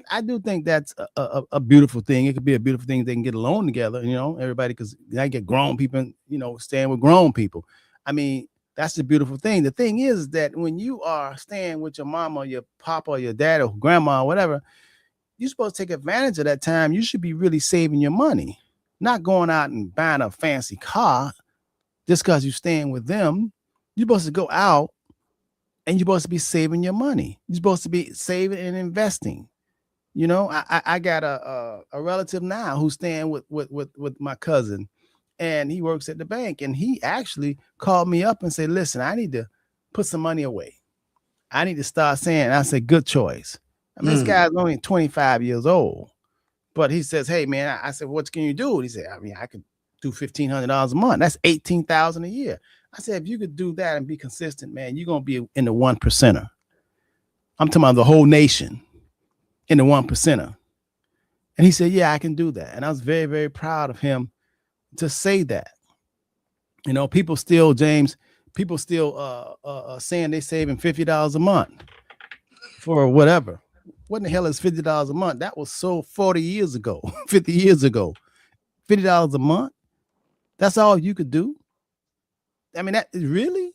I do think that's a beautiful thing. It could be a beautiful thing. They can get alone together, everybody, because I get grown people, staying with grown people. I mean, that's the beautiful thing. The thing is that when you are staying with your mama, or your papa, or your dad, or grandma, or whatever, you're supposed to take advantage of that time. You should be really saving your money, not going out and buying a fancy car just because you're staying with them. You're supposed to go out and you're supposed to be saving your money. You're supposed to be saving and investing. I got a relative now who's staying with my cousin, and he works at the bank, and he actually called me up and said, listen, I need to put some money away. I need to start saying, and I said, good choice. I mean, this guy's only 25 years old, but he says, hey man, I said, what can you do? And he said, I mean, I could do $1,500 a month. That's $18,000 a year. I said, if you could do that and be consistent, man, you're going to be in the 1%er. I'm talking about the whole nation in the 1%er. And he said, yeah, I can do that. And I was very, very proud of him to say that. People still, James, saying they're saving $50 a month for whatever. What in the hell is $50 a month? That was so 40 years ago, 50 years ago. $50 a month? That's all you could do? I mean, that really?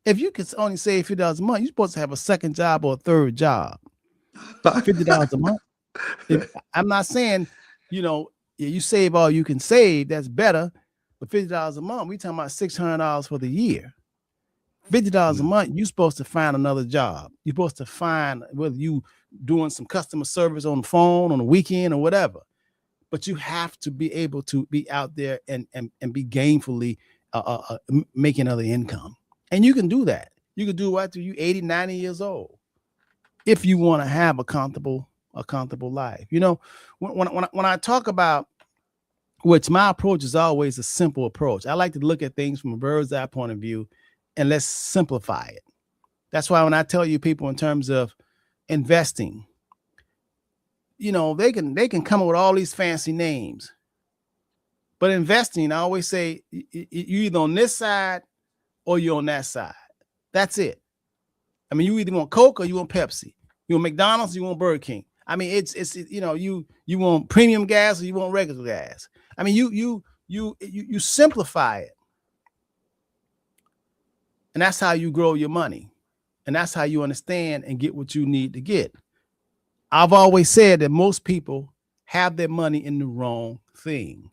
If you could only save $50 a month, you're supposed to have a second job or a third job. $50 a month. I'm not saying, you save all you can save, that's better. But $50 a month, we talking about $600 for the year. $50 a month, you're supposed to find another job. You're supposed to find, whether you doing some customer service on the phone on the weekend or whatever. But you have to be able to be out there and be gainfully making other income. And you can do that. You can do it till you 80, 90 years old if you want to have a comfortable life. When I talk about, which my approach is always a simple approach. I like to look at things from a bird's eye point of view, and let's simplify it. That's why when I tell you people in terms of investing, they can come up with all these fancy names. But investing, I always say, you're either on this side or you're on that side. That's it. I mean, you either want Coke or you want Pepsi. You want McDonald's or you want Burger King. I mean, it's you want premium gas or you want regular gas. I mean, you simplify it. And that's how you grow your money. And that's how you understand and get what you need to get. I've always said that most people have their money in the wrong thing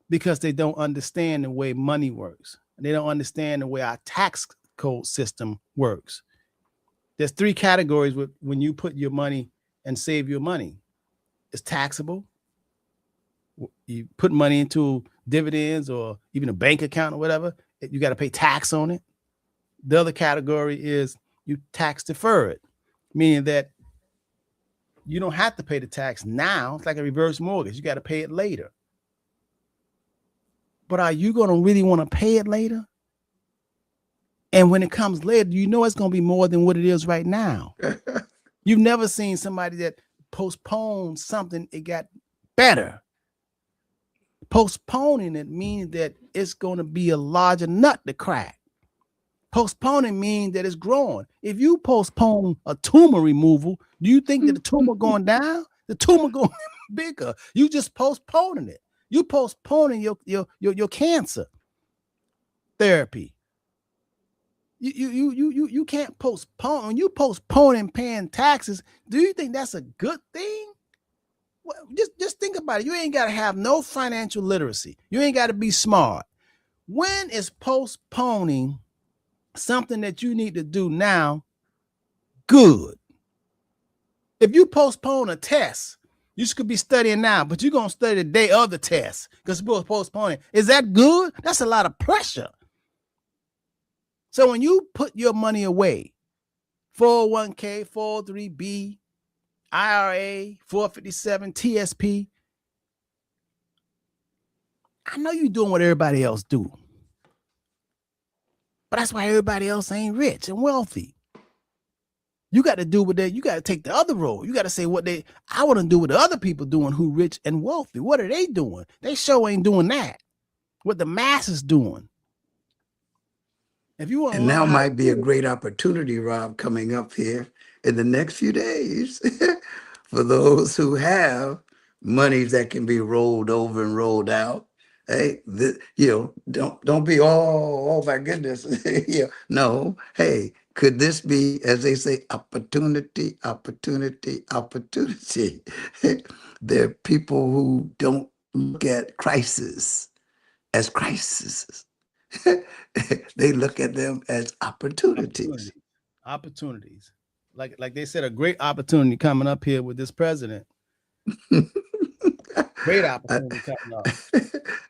because they don't understand the way money works. They don't understand the way our tax code system works. There's 3 categories when you put your money and save your money. It's taxable. You put money into dividends or even a bank account or whatever, you got to pay tax on it. The other category is you tax deferred, meaning that you don't have to pay the tax now. It's like a reverse mortgage. You got to pay it later. But are you going to really want to pay it later? And when it comes later, it's going to be more than what it is right now. You've never seen somebody that postpone something, it got better. Postponing it means that it's going to be a larger nut to crack. Postponing means that it's growing. If you postpone a tumor removal, do you think that the tumor going down? The tumor going bigger. You just postponing it. You postponing your cancer therapy. You can't postpone. When you postponing paying taxes, do you think that's a good thing? Well, just think about it. You ain't got to have no financial literacy. You ain't got to be smart. When is postponing something that you need to do now good? If you postpone a test, you could be studying now, but you're going to study the day of the test because you're postponing. Is that good? That's a lot of pressure. So when you put your money away, 401k, 403b, IRA, 457, TSP, I know you're doing what everybody else do. But that's why everybody else ain't rich and wealthy. You got to do what you got to take the other road. You got to say I want to do what the other people doing who rich and wealthy. What are they doing? They sure ain't doing that. What the masses doing. If you want, and now might be a great opportunity, Rob, coming up here in the next few days for those who have monies that can be rolled over and rolled out. Hey, don't be oh my goodness. No, hey, could this be, as they say, opportunity? There are people who don't look at crisis as crises. They look at them as opportunities. Opportunities. Like they said, a great opportunity coming up here with this president. Great opportunity coming up.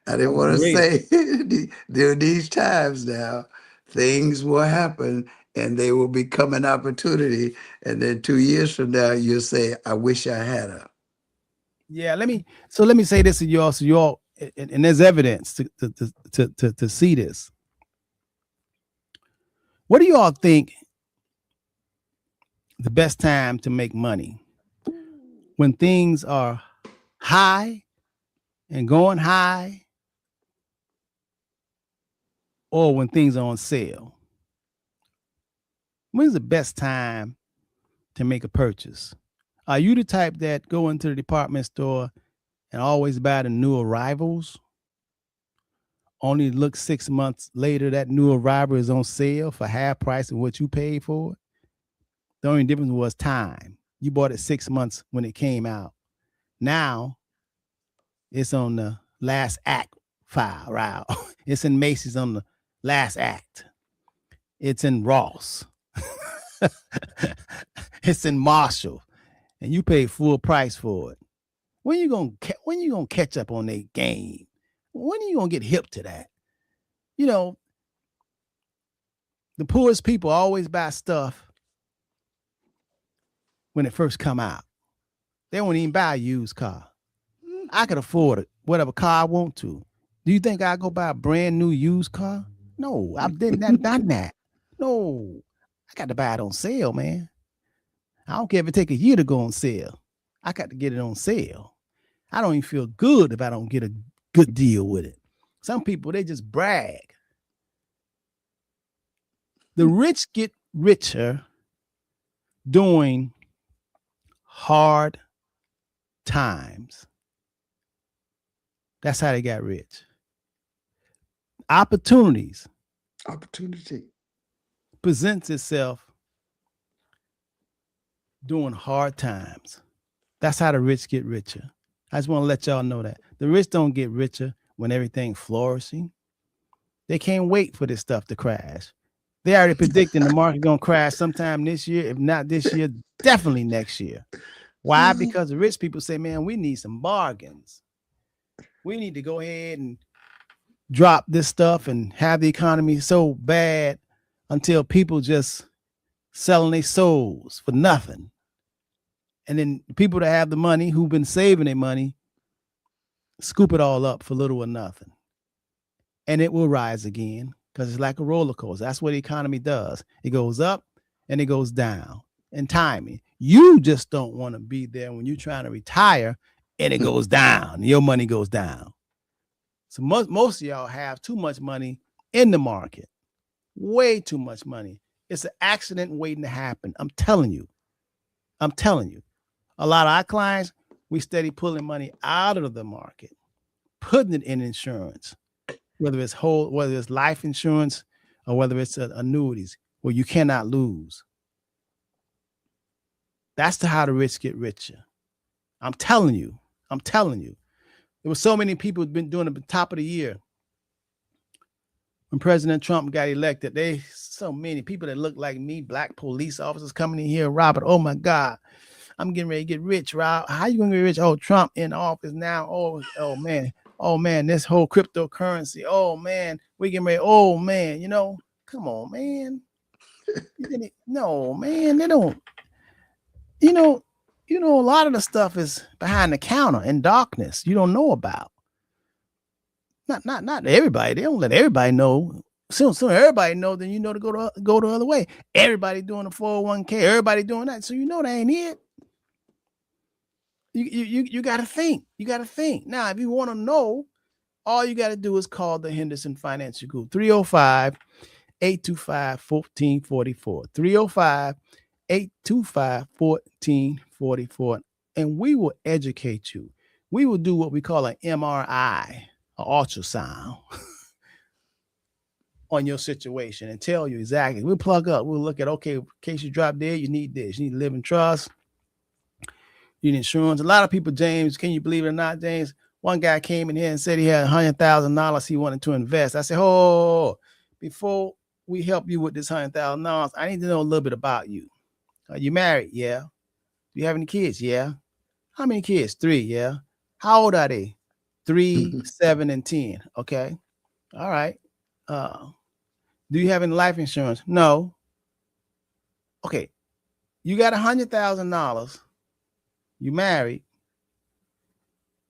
I didn't want to say during these times now, things will happen and they will become an opportunity. And then 2 years from now, you'll say, I wish I had her. Yeah, let me say this to y'all. So y'all, and there's evidence to see this. What do y'all think the best time to make money? When things are high and going high, or when things are on sale? When's the best time to make a purchase? Are you the type that go into the department store and always buy the new arrivals? Only look 6 months later, that new arrival is on sale for half price of what you paid for it. The only difference was time. You bought it 6 months when it came out. Now it's on the last act file, right? It's in Macy's on the last act. It's in Ross. It's in Marshall. And you pay full price for it. When you gonna catch up on their game? When are you gonna get hip to that? You know, the poorest people always buy stuff when it first come out. They won't even buy a used car. I could afford it, whatever car I want to. Do you think I go buy a brand new used car? No, I've done that. No, I got to buy it on sale, man. I don't care if it take a year to go on sale. I got to get it on sale. I don't even feel good if I don't get a good deal with it. Some people, they just brag. The rich get richer during hard times. That's how they got rich. Opportunity presents itself during hard times. That's how the rich get richer. I just want to let y'all know that. The rich don't get richer when everything's flourishing. They can't wait for this stuff to crash. They already predicting the market going to crash sometime this year. If not this year, definitely next year. Why? Because the rich people say, man, we need some bargains. We need to go ahead and drop this stuff and have the economy so bad until people just selling their souls for nothing. And then people that have the money, who've been saving their money, scoop it all up for little or nothing. And it will rise again because it's like a roller coaster. That's what the economy does. It goes up and it goes down. And timing. You just don't want to be there when you're trying to retire and it goes down. Your money goes down. So most of y'all have too much money in the market, way too much money. It's an accident waiting to happen. I'm telling you. I'm telling you. A lot of our clients, we steady pulling money out of the market, putting it in insurance, whether it's life insurance or whether it's annuities where you cannot lose. That's how the rich get richer. I'm telling you. I'm telling you. There were so many people who've been doing it at the top of the year. When President Trump got elected, so many people that look like me, black police officers coming in here, Robert, oh my God, I'm getting ready to get rich, Rob. How you gonna get rich? Oh, Trump in office now. Oh man, this whole cryptocurrency. Oh man, we getting ready. Oh man, come on, man. No, man, they don't. A lot of the stuff is behind the counter in darkness. You don't know about. Not everybody. They don't let everybody know. Soon everybody know, then to go the other way. Everybody doing the 401k, everybody doing that. So that ain't it. You gotta think. You gotta think. Now, if you want to know, all you gotta do is call the Henderson Financial Group, 305-825-1444. 305-825-1444. And we will educate you. We will do what we call an MRI, an ultrasound on your situation and tell you exactly. We'll plug up. We'll look at, okay, in case you drop dead, you need this. You need to live in trust. You need insurance. A lot of people, James, can you believe it or not, James? One guy came in here and said he had $100,000 he wanted to invest. I said, oh, before we help you with this $100,000, I need to know a little bit about you. Are you married? Yeah. Do you have any kids? Yeah. How many kids? 3. Yeah. How old are they? 3, 7, and 10. Okay. All right. Do you have any life insurance? No. Okay. You got $100,000. You married.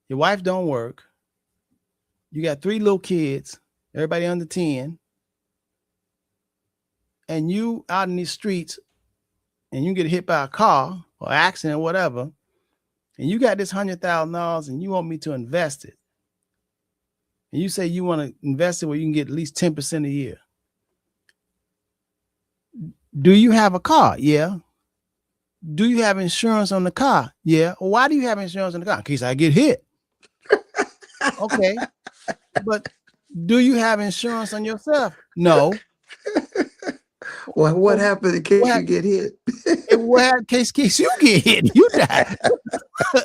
Your wife don't work. You got 3 little kids, everybody under 10. And you out in these streets and you get hit by a car or accident or whatever, and you got this $100,000 and you want me to invest it. And you say you want to invest it where you can get at least 10% a year. Do you have a car? Yeah. Do you have insurance on the car? Yeah. Well, why do you have insurance on the car? In case I get hit. Okay. But do you have insurance on yourself? No. Well, what happened in case you get hit? Well, in case you get hit, you die. He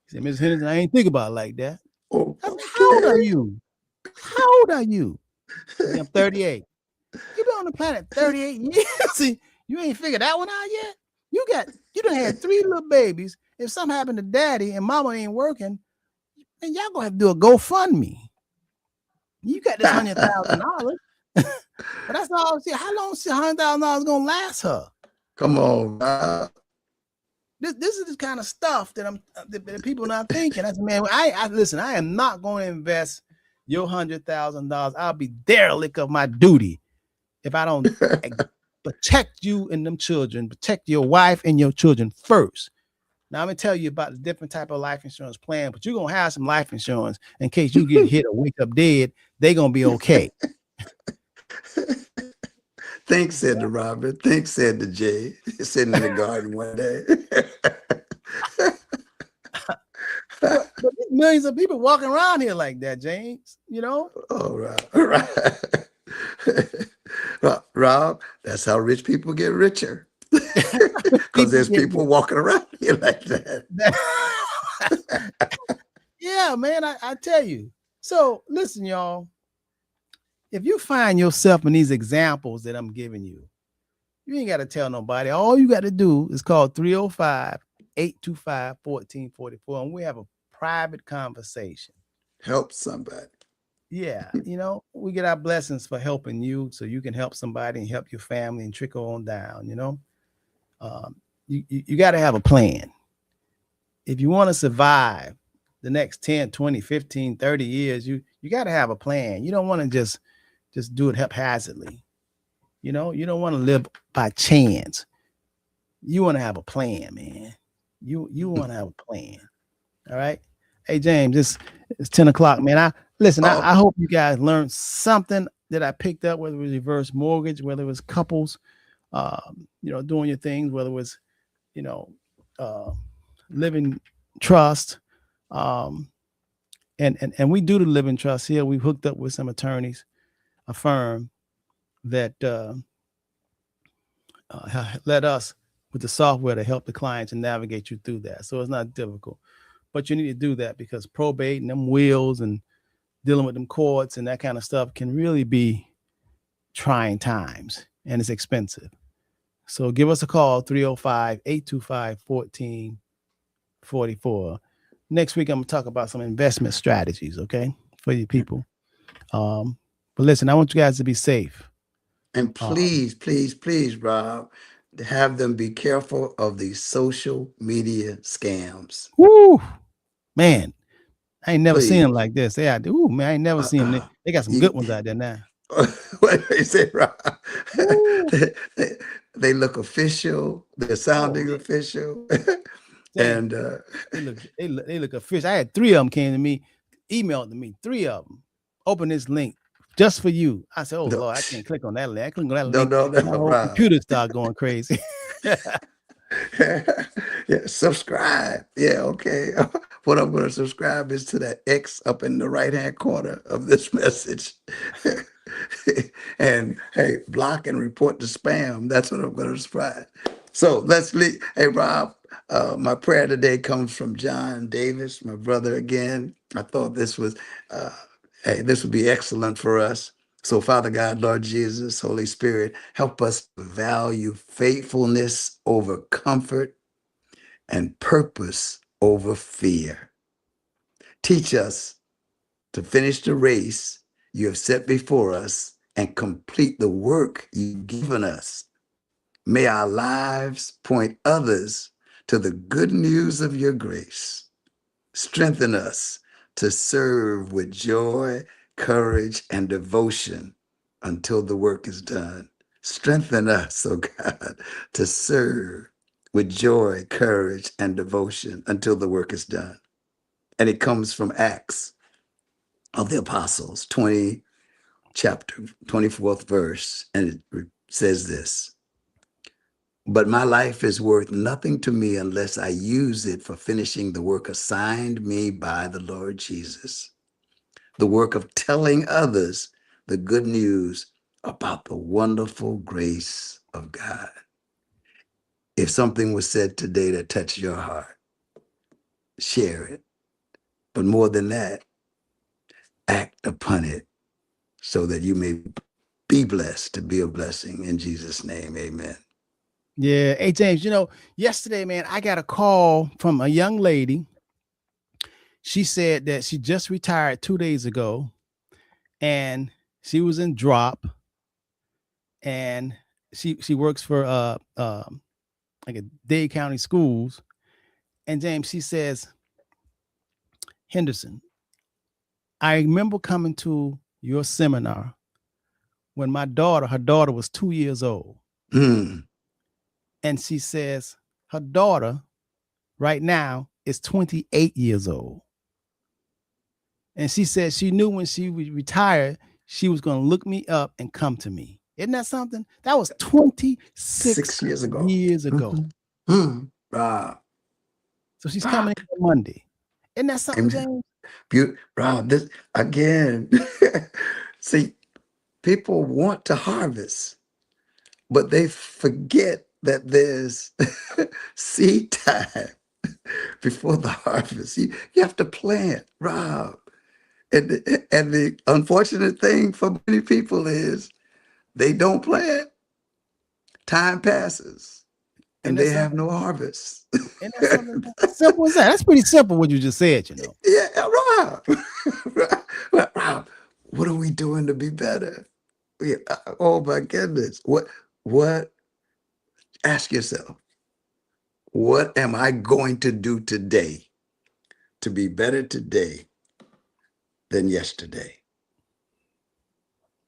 said, Mrs. Henderson, I ain't think about it like that. Oh, I said, how old are you? How old are you? I'm 38. You've been on the planet 38 years. You ain't figured that one out yet? You done had 3 little babies. If something happened to daddy and mama ain't working, then y'all gonna have to do a GoFundMe. You got this $100,000. But that's all. See, how long is $100,000 gonna last her? Come on. This is the kind of stuff that that people not thinking. I said, man, I listen. I am not going to invest your $100,000. I'll be derelict of my duty if I don't protect you and them children, protect your wife and your children first. Now I'm gonna tell you about the different type of life insurance plan, but you're gonna have some life insurance in case you get hit or wake up dead. They're gonna be okay. Thanks, said to Robert. Thanks, said to Jay, sitting in the garden one day. But millions of people walking around here like that, James. All right. Rob, that's how rich people get richer. Because there's people walking around here like that. Yeah, man, I tell you. So listen, y'all. If you find yourself in these examples that I'm giving you, you ain't got to tell nobody. All you got to do is call 305-825-1444, and we have a private conversation. Help somebody. Yeah, we get our blessings for helping you so you can help somebody and help your family and trickle on down, You got to have a plan. If you want to survive the next 10, 20, 15, 30 years, you got to have a plan. You don't want to just do it haphazardly. You don't want to live by chance. you want to have a plan, man. You want to have a plan. All right. Hey James, it's 10 o'clock, man. I listen, Oh, I hope you guys learned something that I picked up, whether it was reverse mortgage, whether it was couples, doing your things, whether it was, you know, uh, living trust. Um, and we do the living trust here. We've hooked up with some attorneys, a firm that let us with the software to help the clients and navigate you through that. So it's not difficult, but you need to do that because probate and them wills and dealing with them courts and that kind of stuff can really be trying times and it's expensive. So give us a call, 305-825-1444. Next week, I'm going to talk about some investment strategies, okay, for you people. But listen, I want you guys to be safe. and Um, please, please, please, Rob, have them be careful of these social media scams. woo, man, I ain't never seen them Please. like this. They out there. Ooh, man, I ain't never Uh, seen them. uh, They got some you, good ones out there now. what they say, Rob? Woo. they, they look official. They're Oh, sounding official, James, and they look official. I had three of them came to me, emailed to me, three of them. Open this link just for you. I said, oh no, Lord, I can't click on that link. I click on that no, link. no, no, My whole Rob. computer started going crazy. Yeah, subscribe. Yeah, okay. What I'm going to subscribe is to that X up in the right hand corner of this message. And hey, block and report the spam. That's what I'm going to subscribe. So let's leave. Hey, Rob, my prayer today comes from John Davis, my brother again. I thought uh, hey, this would be excellent for us. So, Father God, Lord Jesus, Holy Spirit, help us to value faithfulness over comfort and purpose over fear. Teach us to finish the race you have set before us and complete the work you've given us. May our lives point others to the good news of your grace. Strengthen us to serve with joy, courage, and devotion until the work is done. Strengthen us, oh God, to serve with joy, courage, and devotion until the work is done. And it comes from Acts of the Apostles, 20, chapter 24th verse, and it says this. But my life is worth nothing to me unless I use it for finishing the work assigned me by the Lord Jesus, the work of telling others the good news about the wonderful grace of God. If something was said today that touched your heart, share it. But more than that, act upon it so that you may be blessed to be a blessing. In Jesus' name, amen. Yeah. Hey, James, yesterday, man, I got a call from a young lady. She said that she just retired 2 days ago and she was in drop and she works for like a Dade County schools. And James, she says, Henderson, I remember coming to your seminar when her daughter was 2 years old. Mm. And she says her daughter right now is 28 years old. And she said she knew when she retired, she was going to look me up and come to me. Isn't that something? That was 26 6 years ago. years ago. Mhm. Mm. Rob, So she's Rob, coming in on Monday. Isn't that something, amen. James? Rob, this again. See, people want to harvest, but they forget that there's seed time before the harvest. You have to plant, Rob. And the unfortunate thing for many people is they don't plant. Time passes Isn't and that they have something? no harvest. Isn't that something? Simple as that. That's pretty simple what you just said. Yeah, Rob. Rob, what are we doing to be better? Yeah, oh my goodness. What ask yourself, what am I going to do today to be better today than yesterday?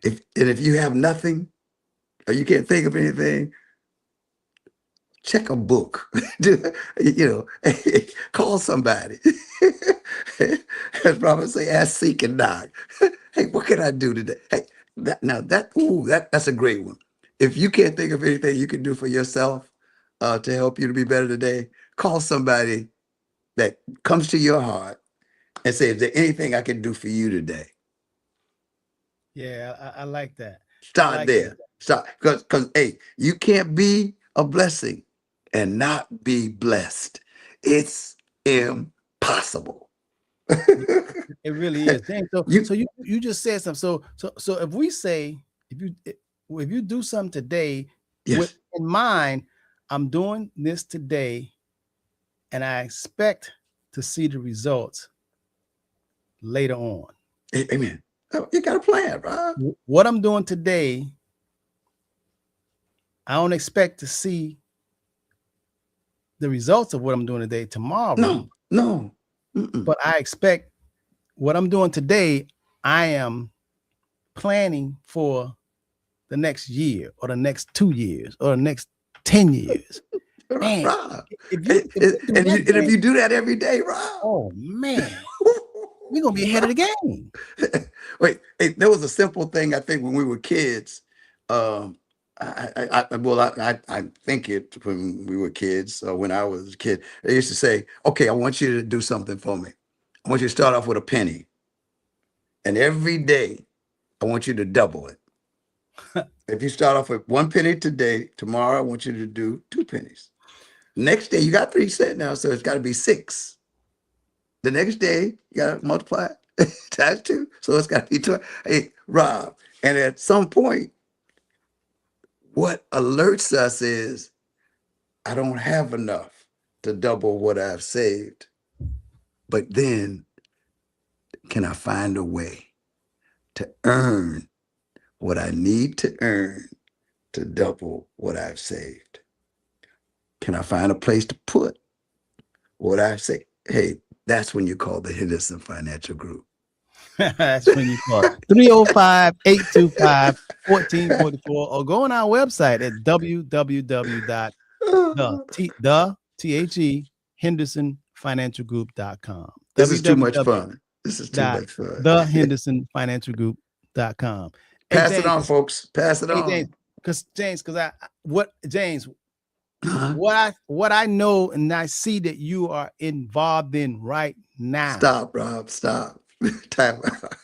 If you have nothing or you can't think of anything, check a book. Call somebody. As Robert say, ask, seek, and knock. Hey, what can I do today? Hey, that's a great one. If you can't think of anything you can do for yourself to help you to be better today, call somebody that comes to your heart and say, is there anything I can do for you today? Yeah, I like that. Start like there. Start, because hey, you can't be a blessing and not be blessed. It's impossible. It really is. James, You- so you just said something. So if we say if you do something today Yes. with in mind, I'm doing this today, and I expect to see the results later on. Amen. Oh, you got a plan, Rob. What I'm doing today, I don't expect to see the results of what I'm doing today tomorrow. No. Mm-mm. But I expect what I'm doing today, I am planning for the next year or the next 2 years or the next 10 years. Man, Rob. if you do that every day, Rob. Oh man, we're gonna be ahead of the game. Wait, hey, there was a simple thing I think when we were kids. I think it when we were kids, when I was a kid, they used to say, okay, I want you to do something for me. I want you to start off with a penny. And every day, I want you to double it. If you start off with 1 penny today, tomorrow, I want you to do 2 pennies. Next day, you got 3 cents now, so it's got to be 6. The next day, you got to multiply times 2, so it's got to be 20. Hey, Rob, and at some point, what alerts us is, I don't have enough to double what I've saved. But then, can I find a way to earn what I need to earn to double what I've saved? Can I find a place to put what I've saved? Hey, that's when you call the Henderson Financial Group. That's when you call 305-825-1444 or go on our website at www.HendersonFinancialGroup.com. This is too much fun. This is too much fun. TheHendersonFinancialGroup.com. Pass it on, folks. Pass it on. James, what I know and I see that you are involved in right now. Stop, Rob. Stop. Time out.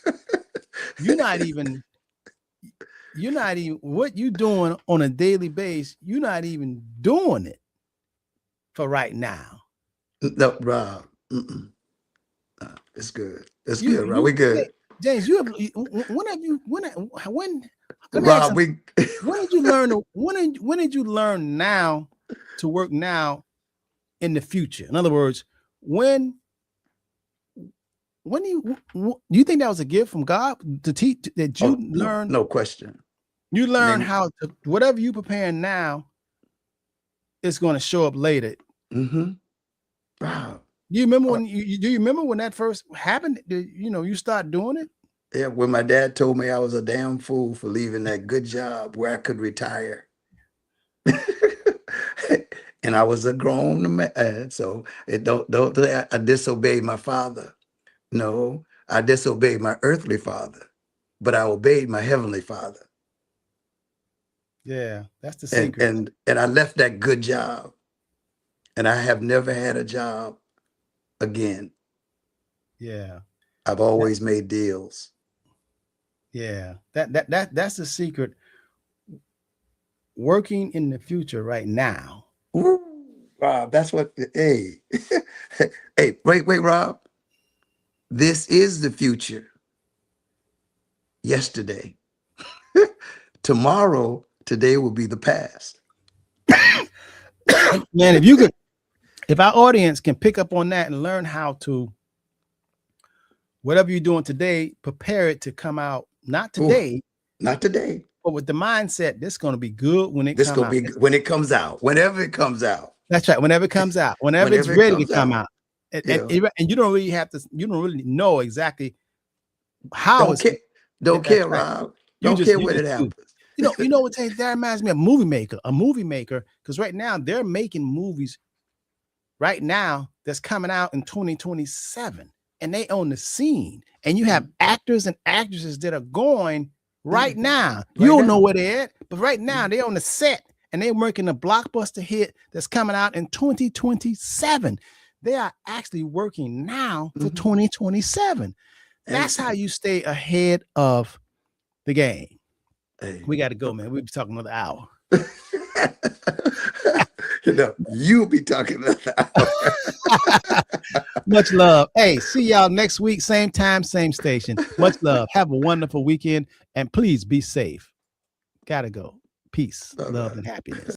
You're not even what you doing on a daily basis. You're not even doing it for right now. No, Rob. No, it's good. It's good, Rob. We good. James, when Rob, when did you learn when did you learn now to work now in the future? In other words, when do you think that was a gift from God to teach that you learn? No question. You learn how to whatever you preparing now, it's going to show up later. Mm-hmm. Wow. Do you remember when do you remember when that first happened? You start doing it? Yeah, when my dad told me I was a damn fool for leaving that good job where I could retire. And I was a grown man, so I disobeyed my father. No, I disobeyed my earthly father, but I obeyed my heavenly father. Yeah, that's the secret. And I left that good job, and I have never had a job again. Yeah, I've always made deals. Yeah, that's the secret. Working in the future right now. Ooh, Rob, that's what. Hey, hey, wait, Rob. This is the future. Yesterday. Tomorrow, today will be the past. Man, if our audience can pick up on that and learn how to, whatever you're doing today, prepare it to come out, not today. Not today. But with the mindset, this is going to be good when it comes out. When it comes out, whenever it comes out. That's right. Whenever it comes out, whenever it's ready to come out. And you don't really you don't really know exactly how Don't care, Rob. Don't care when it happens. You know what that reminds me of? A movie maker, because right now they're making movies right now that's coming out in 2027, and they own the scene, and you have actors and actresses that are going right now. You don't know where they're at, but right now they're on the set and they're working a blockbuster hit that's coming out in 2027. They are actually working now for 2027. That's how you stay ahead of the game. Hey. We got to go, man. We'll be talking another hour. You'll be talking another hour. Much love. Hey, see y'all next week, same time, same station. Much love. Have a wonderful weekend, and please be safe. Gotta go. Peace, love, and happiness.